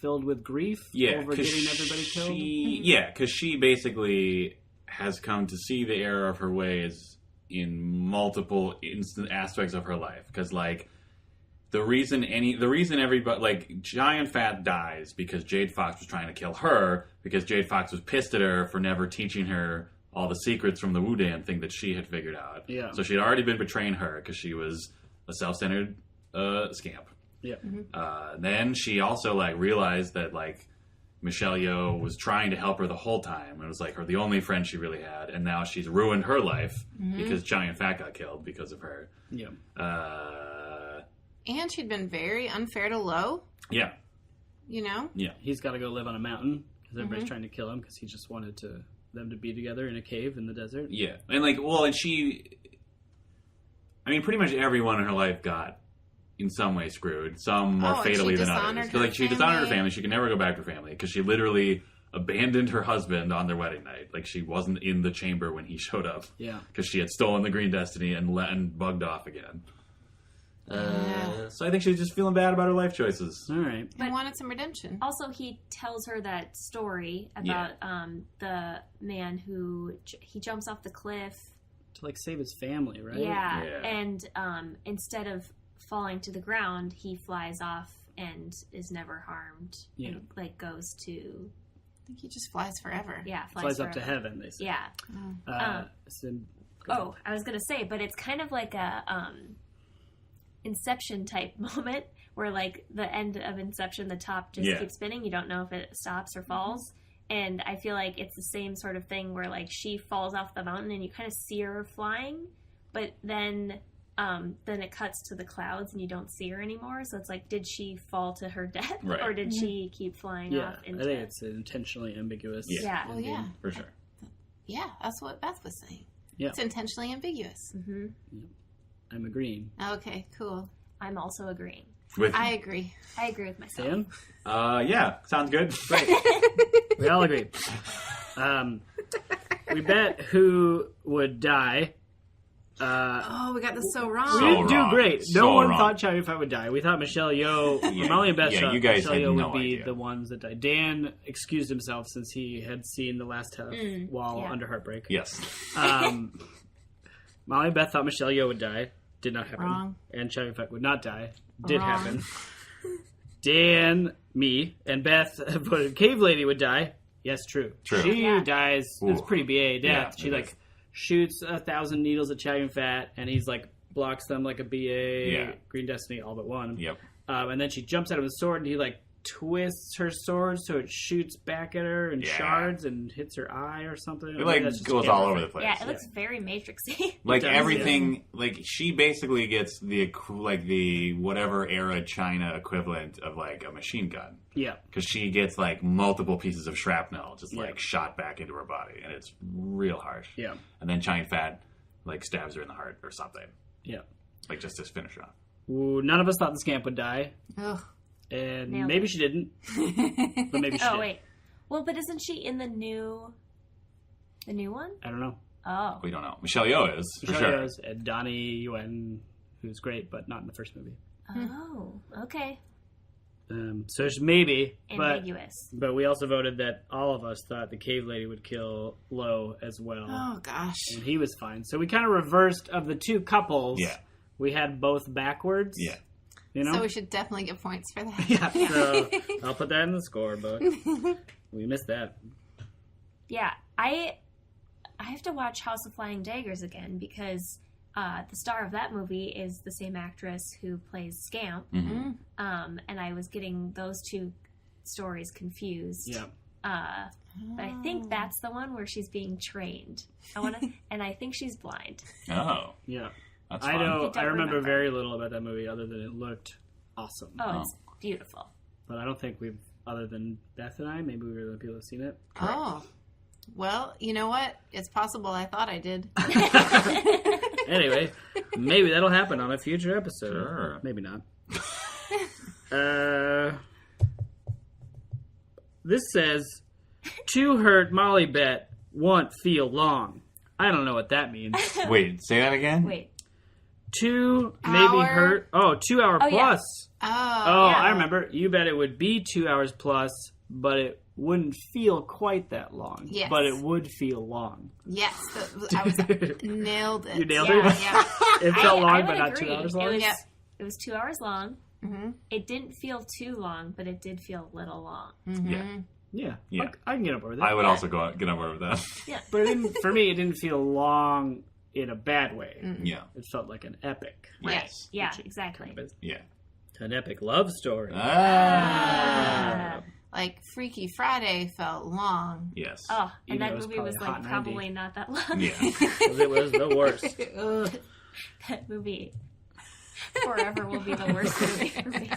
filled with grief over getting everybody killed? Because she basically has come to see the error of her ways in multiple aspects of her life. Because like. The reason everybody, like, Giant Fat dies because Jade Fox was trying to kill her because Jade Fox was pissed at her for never teaching her all the secrets from the Wudan thing that she had figured out. Yeah. So she had already been betraying her because she was a self-centered scamp. Yeah. Then she also, like, realized that, like, Michelle Yeoh was trying to help her the whole time. It was, like, the only friend she really had. And now she's ruined her life because Giant Fat got killed because of her. Yeah. And she'd been very unfair to Lo. Yeah. You know? Yeah. He's got to go live on a mountain because everybody's trying to kill him because he just wanted them to be together in a cave in the desert. Yeah. And, like, and she... I mean, pretty much everyone in her life got, in some way, screwed. Some more fatally than others. Because, like, she dishonored her family. She could never go back to her family because she literally abandoned her husband on their wedding night. Like, she wasn't in the chamber when he showed up. Yeah. Because she had stolen the Green Destiny and bugged off again. So I think she's just feeling bad about her life choices. All right. But wanted some redemption. Also, he tells her that story about the man who he jumps off the cliff To, like, save his family, right? Yeah. Yeah. And instead of falling to the ground, he flies off and is never harmed. Yeah. And, like, goes to... I think he just flies forever. Yeah, Flies up forever. to heaven, they say. Yeah. So, I was going to say, but it's kind of like a Inception type moment where, like, the end of Inception, the top just keeps spinning. You don't know if it stops or falls. And I feel like it's the same sort of thing where, like, she falls off the mountain and you kind of see her flying, but then it cuts to the clouds and you don't see her anymore. So it's like, did she fall to her death, Right. or did she keep flying yeah, off into? I think it's intentionally ambiguous. Yeah. Well, yeah. For sure. Yeah, that's what Beth was saying. Yeah. It's intentionally ambiguous. Mm-hmm. I'm agreeing. Okay, cool. I'm also agreeing. I agree. I agree with myself. Dan? Yeah, sounds good. We all agree. We bet who would die. Oh, we got this so wrong. So We didn't do wrong. great. So No one wrong. thought Chow Yun-Fat would die. We thought Michelle Yeoh, Molly and Beth thought you guys Michelle had Yeoh no would be idea. the ones that died. Dan excused himself since he had seen the last half while under Heartbreak. Yes. Molly and Beth thought Michelle Yeoh would die. Did not happen. Wrong. And Chow Yun-Fat would not die. Did Wrong. happen. Dan, me, and Beth voted Cave Lady would die. Yes, true. True. She Yeah. dies. It's Ooh. pretty BA death. Yeah, She it like is. shoots 1,000 needles at Chow Yun-Fat, and he's like blocks them like a BA Yeah. Green Destiny, all but one. Yep. And then she jumps out of the sword, and he like twists her sword so it shoots back at her and Yeah. shards and hits her eye or something. It like goes all over the place. Yeah, it looks very Matrixy. Like does, everything, like she basically gets the whatever era China equivalent of like a machine gun, Yeah. because she gets like multiple pieces of shrapnel just Yeah. like shot back into her body, and it's real harsh. Yeah. And then Giant Fat like stabs her in the heart or something, Yeah. like just to finish her off. Ooh, none of us thought the scamp would die. Ugh. And Nailed maybe it. she didn't. But maybe she Oh did. wait, well, but isn't she in the new one? I don't know. Oh, We don't know. Michelle Yeoh is for Michelle sure. Yeoh's and Donnie Yuen, who's great, but not in the first movie. oh, okay. So it's maybe, Ambiguous. but we also voted that all of us thought the cave lady would kill Lo as well. Oh, gosh. And he was fine. So we kind of reversed of the two couples. Yeah. We had both backwards. Yeah. You know? So we should definitely get points for that. yeah, so I'll put that in the scorebook. We missed that. Yeah, I have to watch House of Flying Daggers again because the star of that movie is the same actress who plays Scamp. Mhm. And I was getting those two stories confused. Yeah. But I think that's the one where she's being trained. And I think she's blind. Oh, Yeah. that's I fun. know. I don't I remember remember. very little about that movie other than it looked awesome. Oh, it's beautiful. But I don't think we've, other than Beth and I, maybe we were the people who've seen it. Oh. Well, you know what? It's possible I thought I did. Anyway, maybe that'll happen on a future episode. Sure. Maybe not. This says, to hurt Molly bet won't feel long. I don't know what that means. Wait, say that again? Wait. 2 maybe hurt. Oh, 2 hour Oh, yeah. plus. Oh. Oh, yeah. I remember. You bet it would be 2 hours plus, but it wouldn't feel quite that long. Yes. But it would feel long. Yes. I was nailed it. You nailed Yeah. it? Yeah. It felt long, I but would not agree. 2 hours long? Yep. It was 2 hours long. Mm-hmm. It didn't feel too long, but it did feel a little long. Mm-hmm. Yeah. Yeah. I can get on board with that. I would also get on board with that. But it didn't, for me, it didn't feel long in a bad way. Yeah. It felt like an epic. Yes. Yeah, Which exactly. kind of is. Yeah. An epic love story. Ah. Like Freaky Friday felt long. Yes. Oh, Even and though that it was movie was probably a like hot probably 90. not that long. Yeah. 'Cause it was the worst. Ugh. That movie forever will be the worst movie for me.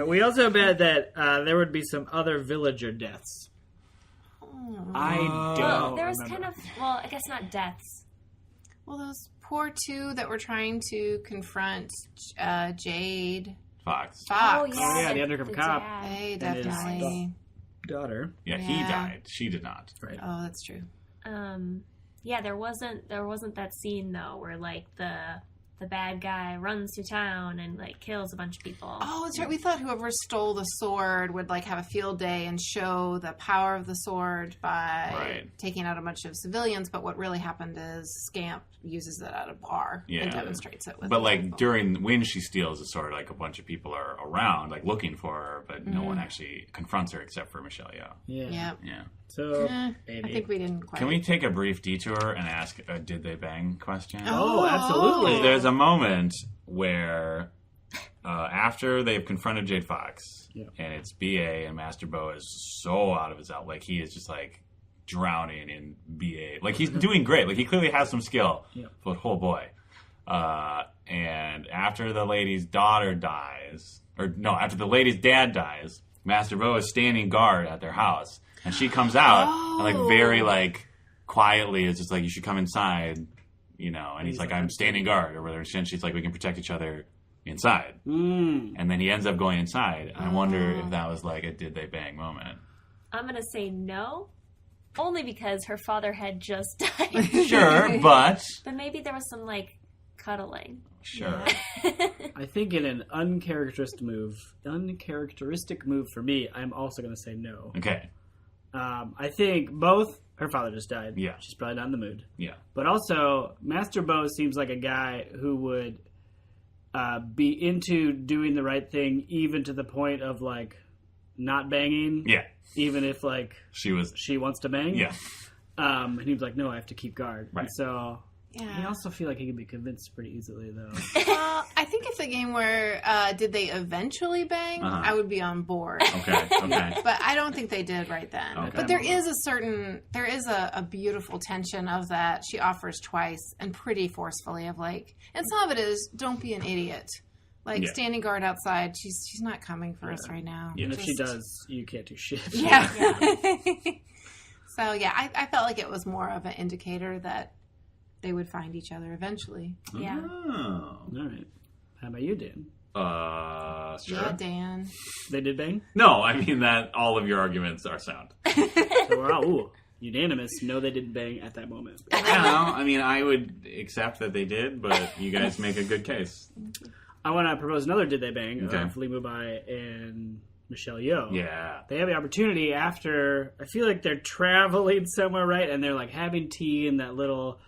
We also bet that there would be some other villager deaths. I don't Well, there was remember. kind of, well, I guess not deaths. Well, those poor two that were trying to confront Jade Fox. Fox. Oh, yeah. Oh, yeah, the undercover cop. dad. They And his definitely. daughter. Yeah, he Yeah. died. She did not. Right. Oh, that's true. Yeah, there wasn't that scene though where like the bad guy runs to town and like kills a bunch of people. Oh, that's right. We thought whoever stole the sword would like have a field day and show the power of the sword by Right. taking out a bunch of civilians. But what really happened is Scamp uses it at a bar Yeah. and demonstrates it with. But other like people. when she steals the sword, like a bunch of people are around, like looking for her, but no one actually confronts her except for Michelle Yeoh. Yeah. Yeah. Yeah. So, I maybe. think we didn't quite. Can we take a brief detour and ask a "Did they bang?" question? Oh, absolutely. There's a moment where after they've confronted Jade Fox, Yeah. and it's BA and Master Bo is so out of his out, like he is just like drowning in BA. Like he's doing great. Like he clearly has some skill. Yeah. But oh boy. And after the lady's daughter dies, or no, after the lady's dad dies, Master Bo is standing guard at their house, and she comes out and like very like quietly is just like, you should come inside, you know, and he's like, I'm standing guard or whatever. And she's like, we can protect each other inside. And then he ends up going inside. And I wonder if that was like a "did they bang" moment. I'm gonna say no, only because her father had just died. Sure, but But maybe there was some like cuddling. sure. I think in an uncharacteristic move for me, I'm also going to say no. Okay. I think both, her father just died. Yeah. She's probably not in the mood. Yeah. But also, Master Bo seems like a guy who would be into doing the right thing, even to the point of like not banging. Yeah. Even if like She was. she wants to bang. Yeah. And he was like, no, I have to keep guard. Right. And so I Yeah. also feel like he can be convinced pretty easily, though. Well, I think if the game were did they eventually bang, Uh-huh. I would be on board. Okay. Okay. But I don't think they did right then. Okay. But there is a beautiful tension of that she offers twice and pretty forcefully of like, and some of it is don't be an idiot. Like Yeah. standing guard outside, she's not coming for us right now. Yeah. And if she Just- does, you can't do shit. Yeah. So yeah, I felt like it was more of an indicator that they would find each other eventually. Yeah. Oh. All right. How about you, Dan? Sure. Yeah, Dan. They did bang? No, I mean that all of your arguments are sound. So we're all, unanimous. No, they didn't bang at that moment. I don't know. I mean, I would accept that they did, but you guys make a good case. I want to propose another did they bang Okay. of Lee Mubai and Michelle Yeoh. Yeah. They have the opportunity after, I feel like they're traveling somewhere, right? And they're like having tea in that little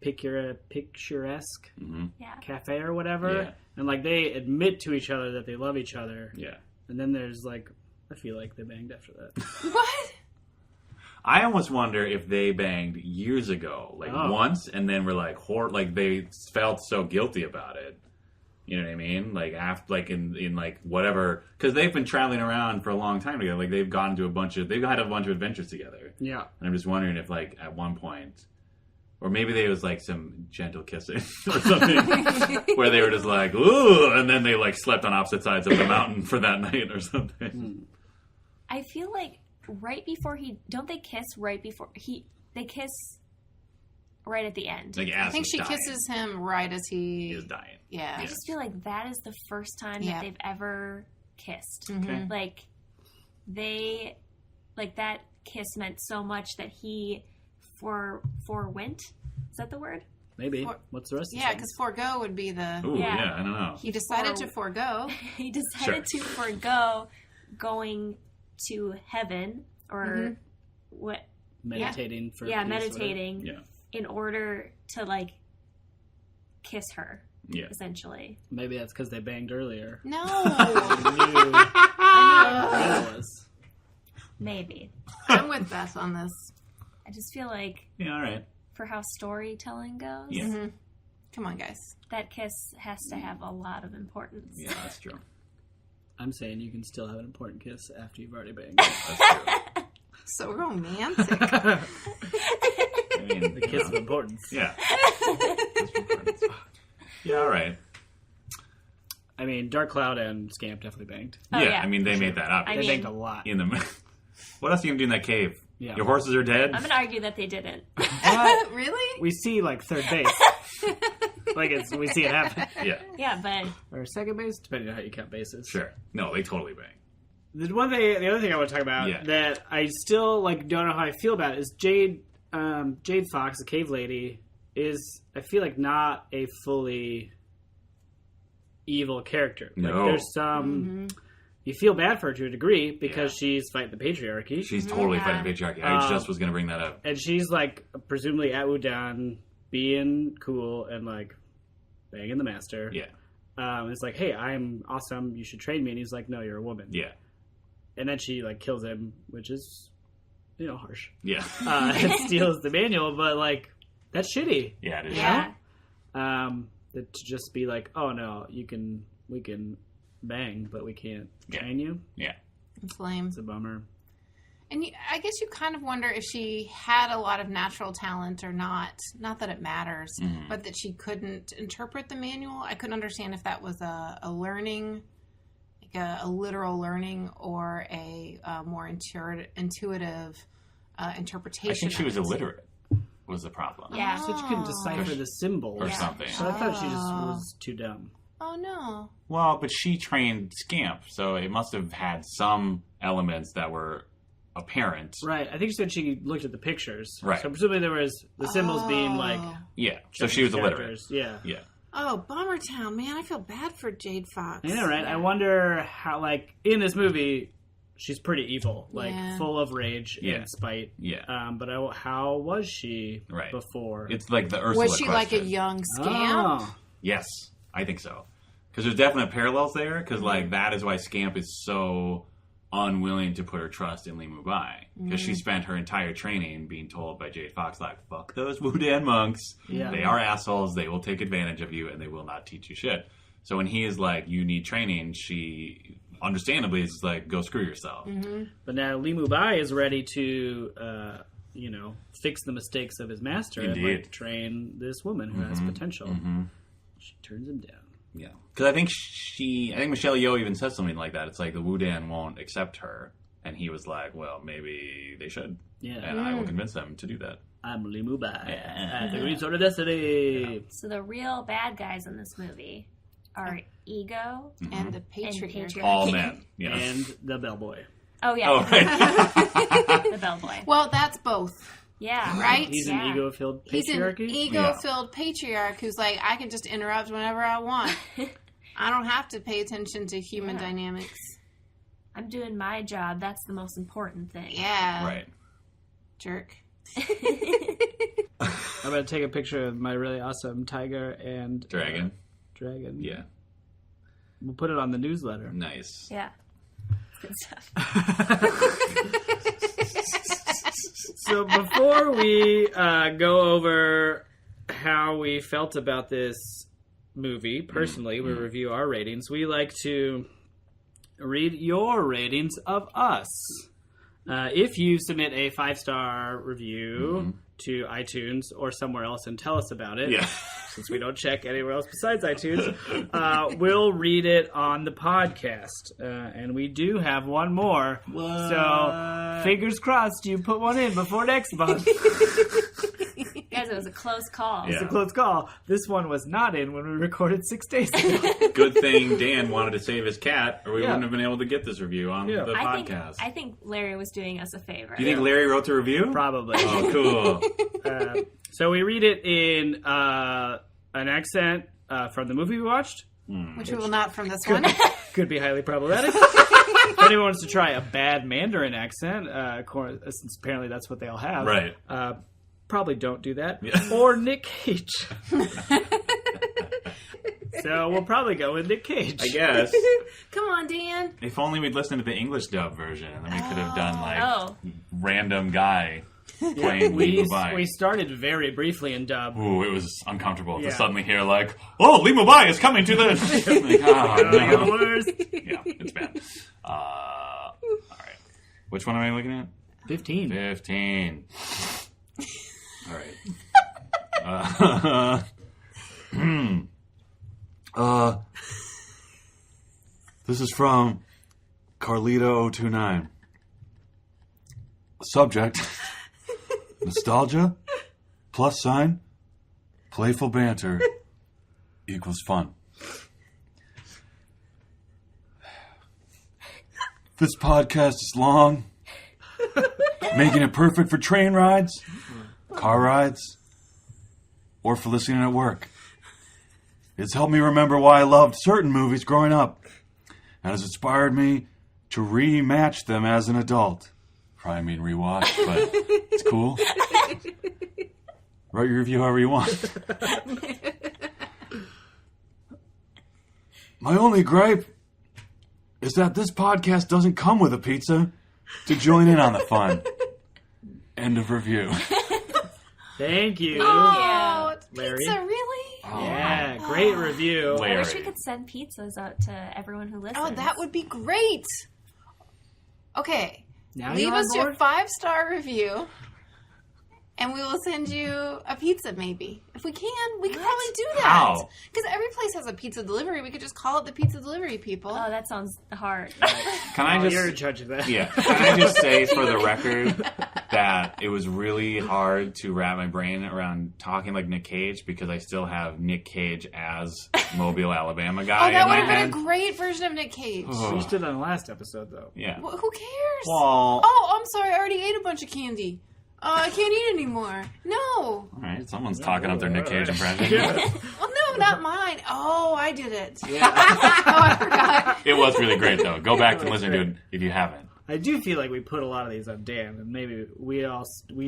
picturesque Yeah. cafe or whatever. Yeah. And like they admit to each other that they love each other. Yeah. And then there's like, I feel like they banged after that. What? I almost wonder if they banged years ago, like Oh. once, and then were like like they felt so guilty about it. You know what I mean? Like after, like in like whatever, because they've been traveling around for a long time together. Like they've had a bunch of adventures together. Yeah. And I'm just wondering if like at one point, Or maybe there was like some gentle kissing or something where they were just like, ooh, and then they like slept on opposite sides of the mountain for that night or something. I feel like right before don't they kiss right before they kiss right at the end? Like, I think she kisses him right as he is dying. Yeah. I just feel like that is the first time that they've ever kissed. Okay. Like, that kiss meant so much that he forewent. Is that the word? Maybe. What's the rest of the Yeah, because forego would be the... Ooh, yeah, I don't know. He decided to forego. He decided to forego going to heaven or what? Meditating for Yeah, peace, meditating Yeah. in order to, like, kiss her, Yeah. essentially. Maybe that's because they banged earlier. No. I knew it was. Maybe. I'm with Beth on this. I just feel like, Yeah, all right. for how storytelling goes, Yeah. Come on, guys. that kiss has to have a lot of importance. Yeah, that's true. I'm saying you can still have an important kiss after you've already banged. That's true. So romantic. I mean, The kiss of importance. Yeah. Yeah, all right. I mean, Dark Cloud and Scamp definitely banged. Oh, yeah, yeah. I mean, they made that up. I They mean- banged a lot. In the... What else are you going to do in that cave? Yeah. Your horses are dead? I'm going to argue that they didn't. Really? We see, like, third base. We see it happen. Yeah, Yeah, but Or second base, depending on how you count bases. sure. No, they totally bang. The other thing I want to talk about Yeah. that I still like don't know how I feel about is Jade Fox, the cave lady, is I feel like not a fully evil character. Like No. there's some you feel bad for her to a degree because she's fighting the patriarchy. She's totally Yeah. fighting patriarchy. I just was going to bring that up. And she's like presumably at Wudan being cool and like banging the master. Yeah, It's like, hey, I'm awesome. You should train me. And he's like, no, you're a woman. yeah, And then she like kills him, which is, harsh. yeah. And steals the manual, but like that's shitty. Yeah, it is. yeah. To just be like, oh no, we can bang, but we can't train you. Yeah. Flame. It's a bummer. And I guess you kind of wonder if she had a lot of natural talent or not. Not that it matters, but that she couldn't interpret the manual. I couldn't understand if that was a learning, like a literal learning, or a more intuitive interpretation. I think she of was it. illiterate was the problem. Yeah. So she couldn't decipher the symbols Or something. So I thought she just was too dumb. Oh no. Well, but she trained Scamp, so it must have had some elements that were apparent. Right. I think she said she looked at the pictures. Right. So presumably there was the symbols being like Yeah, so she was illiterate. characters. Yeah. Yeah. Oh, Bummer Town, man! I feel bad for Jade Fox. Yeah, right. I wonder how, like, in this movie, she's pretty evil, like Yeah. full of rage Yeah. and spite. Yeah. But how was she Right. before? It's like the Ursula Was she like a question. young scamp? Oh. Yes, I think so. Because there's definite parallels there, because like that is why Scamp is so unwilling to put her trust in Li Mubai. Because she spent her entire training being told by Jade Fox, like, fuck those Wudan monks. Yeah. They are assholes. They will take advantage of you, and they will not teach you shit. So when he is like, you need training, she understandably is like, go screw yourself. But now Li Mubai is ready to, fix the mistakes of his master and Indeed. like train this woman who has potential. She turns him down. Yeah. Because I think Michelle Yeoh even said something like that. It's like the Wudan won't accept her. And he was like, well, maybe they should. Yeah. And I will convince them to do that. I'm Li Mubai. Yeah. The Green Sword of Destiny. Yeah. So the real bad guys in this movie are Ego And the and patriarchy. patriarchy. All men. Yeah. And the bellboy. Oh, yeah. Oh, right. The bellboy. Well, that's both. Yeah. Right? He's Yeah. an ego-filled He's an patriarchy. ego-filled patriarch who's like, I can just interrupt whenever I want. I don't have to pay attention to human dynamics. I'm doing my job. That's the most important thing. Yeah. Right. Jerk. I'm going to take a picture of my really awesome tiger and Dragon. dragon. Yeah. We'll put it on the newsletter. Nice. Yeah. Good stuff. So before we go over how we felt about this movie, personally, we review our ratings, we like to read your ratings of us. If you submit a 5-star review to iTunes or somewhere else and tell us about it, Yeah. since we don't check anywhere else besides iTunes, we'll read it on the podcast. And we do have one more. What? So, fingers crossed you put one in before next month. Guys, it was a close call. Yeah. It's a close call. This one was not in when we recorded 6 days ago. Good thing Dan wanted to save his cat, or we Yeah. wouldn't have been able to get this review on Yeah. the podcast. I think Larry was doing us a favor. Do you think Larry wrote the review? Probably. Oh, cool. So we read it in an accent from the movie we watched. Which we will not from this one. Could be highly problematic. If anyone wants to try a bad Mandarin accent, since apparently that's what they all have. Right. Probably don't do that. Yeah. Or Nick Cage. So we'll probably go with Nick Cage. I guess. Come on, Dan. If only we'd listened to the English dub version, and then we could have done, like, Oh. random guy playing We Lee Mubai. started very briefly in dub. Ooh, it was uncomfortable Yeah. to suddenly hear, like, oh, Lee Mubai is coming to the... like, oh, no. Worst. Yeah, it's bad. All right. Which one am I looking at? 15. 15. All right. This is from Carlito029. Subject: nostalgia +, playful banter equals fun. This podcast is long, making it perfect for train rides, car rides, or for listening at work. It's helped me remember why I loved certain movies growing up, and has inspired me to rematch them as an adult. Probably mean rewatch, but it's cool. Write your review however you want. My only gripe is that this podcast doesn't come with a pizza to join in on the fun. End of review. Thank you. Oh, Larry. pizza, really? Yeah, great review. I wish Larry. we could send pizzas out to everyone who listens. Oh, that would be great. Okay. Now Leave you're on us your board? 5-star review, and we will send you a pizza, maybe. If we can, we can probably do that. How? Because every place has a pizza delivery. We could just call it the pizza delivery people. Oh, that sounds hard. Can I Oh, just... you're in charge of that. Yeah. Can I just say for the record that it was really hard to wrap my brain around talking like Nick Cage because I still have Nick Cage as Mobile, Alabama guy Oh, that in would my have been head. a great version of Nick Cage. Oh. We just did it on the last episode, though. Yeah. Who cares? Well, Oh, I'm sorry. I already ate a bunch of candy. I can't eat anymore. No. all right. Someone's talking up their Nick Cage impression. Well, no, not mine. Oh, I did it. Yeah. Oh, I forgot. It was really great, though. Go back and listen to it if you haven't. I do feel like we put a lot of these on Dan, and maybe we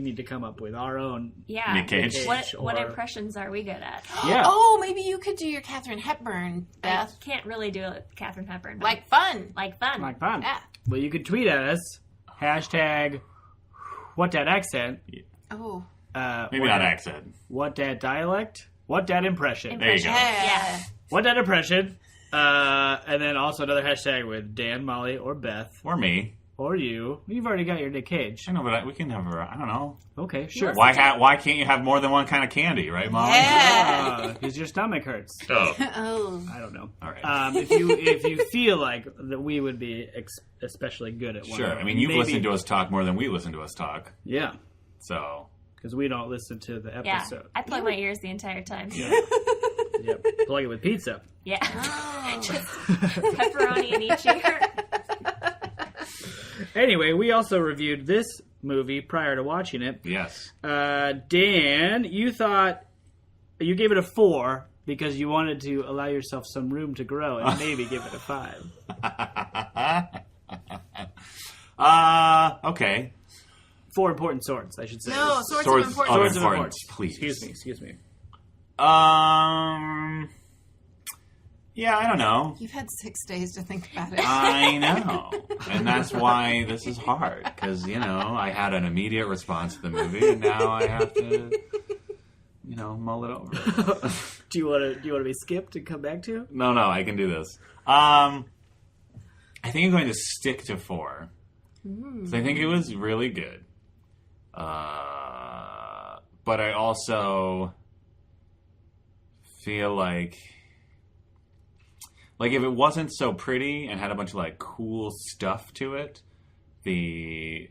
need to come up with our own. Yeah. Nick Cage. What or- impressions are we good at? Yeah. Oh, maybe you could do your Katharine Hepburn, Beth. I can't really do it, Katharine Hepburn. but Like fun. like fun. Like fun. Yeah. Well, you could tweet at us. Hashtag what that accent. Oh. Maybe what not that- accent. What that dialect? What that impression? There you go. Yeah. What that impression? And then also another hashtag with Dan, Molly, or Beth, Or me. or you. You've already got your Nick Cage. I know, but we can have her. I don't know. Okay, sure. Why can't you have more than one kind of candy, right, Molly? Yeah. Because your stomach hurts. Oh. Oh. I don't know. All right. If you feel like that we would be especially good at one. Sure. of them, I mean, you've maybe- listened to us talk more than we listen to us talk. Yeah, So, because we don't listen to the Yeah. episode. I plug my ears the entire time. Yep. Plug it with pizza. Yeah. Oh. Just pepperoni in each ear. Anyway, we also reviewed this movie prior to watching it. yes. Dan, you gave it a 4 because you wanted to allow yourself some room to grow and maybe give it a 5. Okay. 4 important swords, I should say. No, swords Swords of importance. of Swords of importance, importance. please. Excuse me. Yeah, I don't know. You've had 6 days to think about it. I know. And that's why this is hard. Because, I had an immediate response to the movie, and now I have to, mull it over. Do you want to be skipped and come back to? No, I can do this. I think I'm going to stick to 4. So I think it was really good. But I also feel like if it wasn't so pretty and had a bunch of like cool stuff to it, the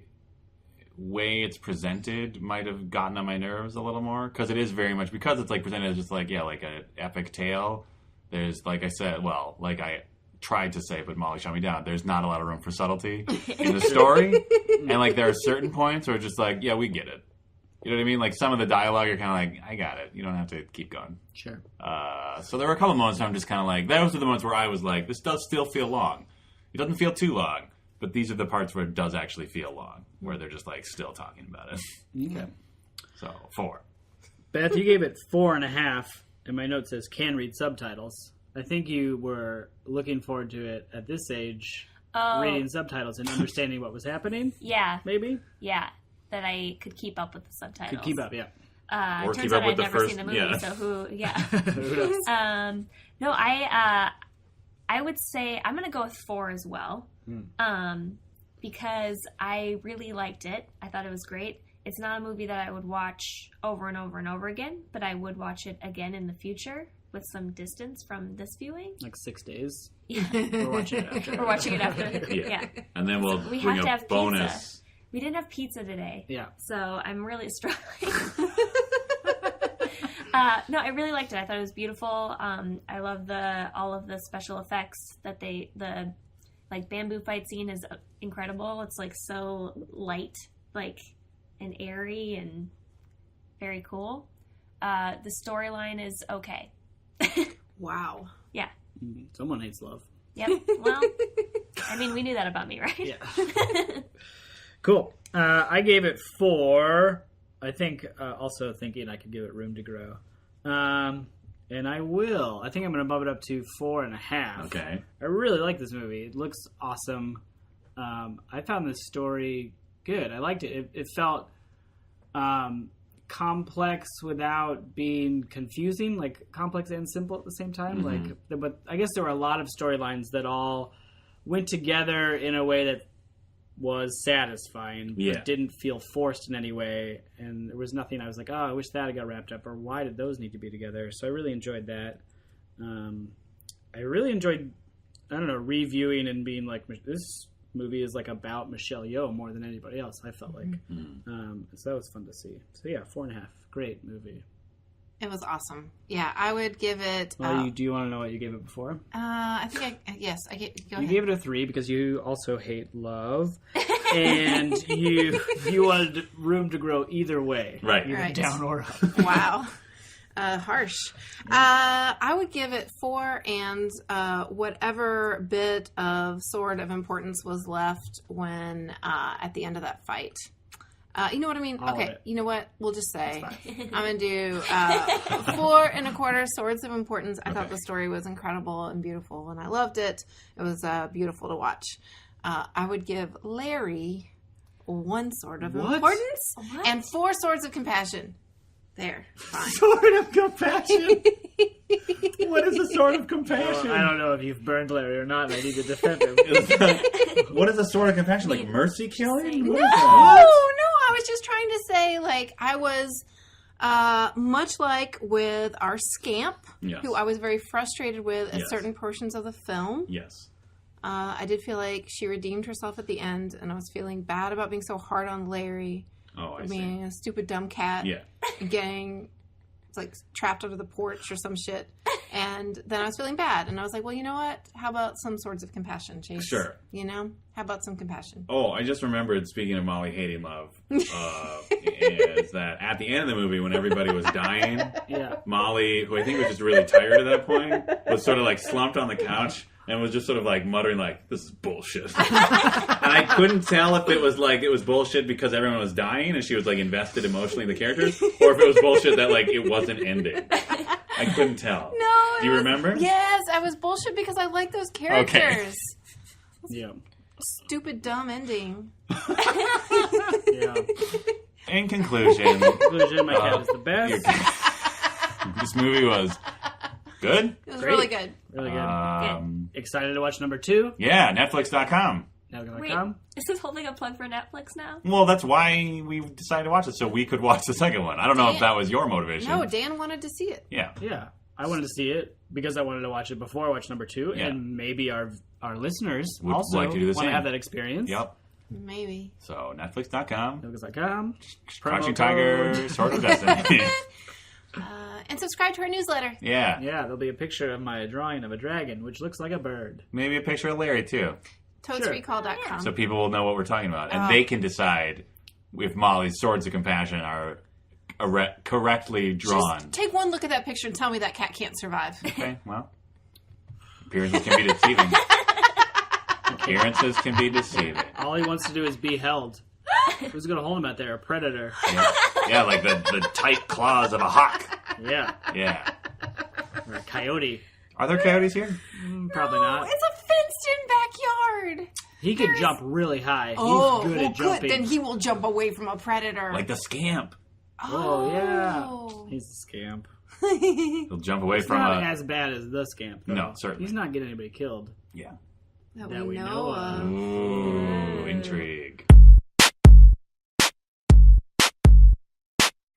way it's presented might have gotten on my nerves a little more, because it is very much, because it's like presented as just like an epic tale. There's, like I said, well, like I tried to say, but Molly shot me down, there's not a lot of room for subtlety in the story. And like there are certain points where it's just like, yeah, we get it. You know what I mean? Like some of the dialogue, you're kind of like, I got it. You don't have to keep going. Sure. So there were a couple moments where I'm just kind of like, those are the moments where I was like, this does still feel long. It doesn't feel too long, but these are the parts where it does actually feel long, where they're just like still talking about it. Okay. So 4. Beth, you gave it 4.5, and my note says can read subtitles. I think you were looking forward to it at this age, reading subtitles and understanding what was happening. Yeah. Maybe? Yeah. That I could keep up with the subtitles. Could keep up, yeah. Or turns keep up out with I'd the never first- seen the movie, yeah. so who Who knows? No, I would say I'm going to go with 4 as well. Because I really liked it. I thought it was great. It's not a movie that I would watch over and over and over again, but I would watch it again in the future with some distance from this viewing. Like 6 days. Yeah. We're watching it after. We're watching it after. Yeah. Yeah. And then we'll We bring have to a have bonus. pizza. We didn't have pizza today. Yeah. So I'm really struggling. No, I really liked it. I thought it was beautiful. I love all of the special effects that the like bamboo fight scene is incredible. It's like so light, like and airy and very cool. The storyline is okay. Wow. Yeah. Someone hates love. Yep. Well, I mean, we knew that about me, right? Yeah. Cool. I gave it 4. I think, also thinking I could give it room to grow. And I will. I think I'm going to bump it up to 4.5. Okay. I really like this movie. It looks awesome. I found this story good. I liked it. It felt complex without being confusing, like complex and simple at the same time. Mm-hmm. But I guess there were a lot of storylines that all went together in a way that was satisfying, Yeah. but didn't feel forced in any way. And there was nothing I was like, oh, I wish that had got wrapped up, or why did those need to be together? So I really enjoyed that. I really enjoyed, I don't know, reviewing and being like, this movie is like about Michelle Yeoh more than anybody else, I felt like. So that was fun to see. So yeah, 4.5. Great movie. It was awesome. Yeah, I would give it. Well, do you want to know what you gave it before? I think yes. Go You ahead. gave it a 3 because you also hate love, and you wanted room to grow either way, Right. either Right. down or up. Wow. Harsh. I would give it 4, and whatever bit of sword of importance was left when at the end of that fight. You know what I mean? All of Okay, it. you know what? We'll just say I'm going to do 4.25 swords of importance. I thought the story was incredible and beautiful, and I loved it. It was beautiful to watch. I would give Larry 1 sword of What? importance What? and 4 swords of compassion. There, fine. Sword of compassion. What is a sword of compassion? Well, I don't know if you've burned Larry or not, and I need to defend him. What is a sword of compassion? Like mercy killing? What No, is no, that? I was just trying to say, like, I was much like with our scamp, Yes. who I was very frustrated with at Yes. certain portions of the film. Yes. I did feel like she redeemed herself at the end, and I was feeling bad about being so hard on Larry Oh, I for see. being a stupid dumb cat Yeah. and getting like trapped under the porch or some shit. And then I was feeling bad, and I was like, well, you know what? How about some swords of compassion, Chase? Sure. You know? How about some compassion? Oh, I just remembered, speaking of Molly hating love, is that at the end of the movie, when everybody was dying, Yeah. Molly, who I think was just really tired at that point, was sort of like slumped on the couch and was just sort of like muttering like, this is bullshit. And I couldn't tell if it was like it was bullshit because everyone was dying and she was like invested emotionally in the characters, or if it was bullshit that like it wasn't ending. I couldn't tell. No. Do you remember? Yes, I was bullshit because I like those characters. Yeah. Stupid, dumb ending. Yeah. In conclusion, Conclusion, my cat is the best. this movie was good. It was Great. really good. Really good. Um, Excited to watch number 2. yeah, Netflix.com. netflix.com. Is this whole thing a plug for Netflix now? Well, that's why we decided to watch it, so we could watch the second one. I don't know if that was your motivation. No, Dan wanted to see it. Yeah. Yeah, I wanted to see it because I wanted to watch it before I watched number 2, Yeah. and maybe our listeners Would also like to do the want same. to have that experience. Yep. Maybe. So, Netflix.com. Netflix.com. Crouching Tiger, Sword of Destiny. And subscribe to our newsletter. Yeah. Yeah, there'll be a picture of my drawing of a dragon, which looks like a bird. Maybe a picture of Larry, too. TotesRecall.com. So people will know what we're talking about. And they can decide if Molly's Swords of Compassion are correctly drawn. Just take one look at that picture and tell me that cat can't survive. Okay, well. Appearances can be deceiving. Appearances can be deceiving. All he wants to do is be held. Who's going to hold him out there? A predator. Yeah, like the tight claws of a hawk. Yeah. Yeah. Or a coyote. Are there coyotes here? Probably not. It's a fenced-in backyard. He can jump really high. Oh, He's good at jumping. Then he will jump away from a predator. Like the scamp. Oh, yeah. He's a scamp. He'll jump away It's from not a... as bad as the scamp, though. No, certainly. He's not getting anybody killed. Yeah. that that we we know know of. of. Ooh, intrigue.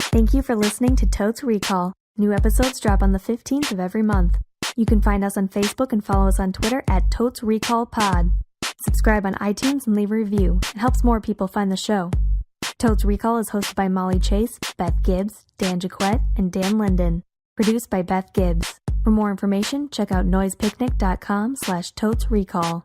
Thank you for listening to Totes Recall. New episodes drop on the 15th of every month. You can find us on Facebook and follow us on Twitter at Totes Recall Pod. Subscribe on iTunes and leave a review. It helps more people find the show. Totes Recall is hosted by Molly Chase, Beth Gibbs, Dan Jaquette, and Dan Linden. Produced by Beth Gibbs. For more information, check out noisepicnic.com/totesrecall.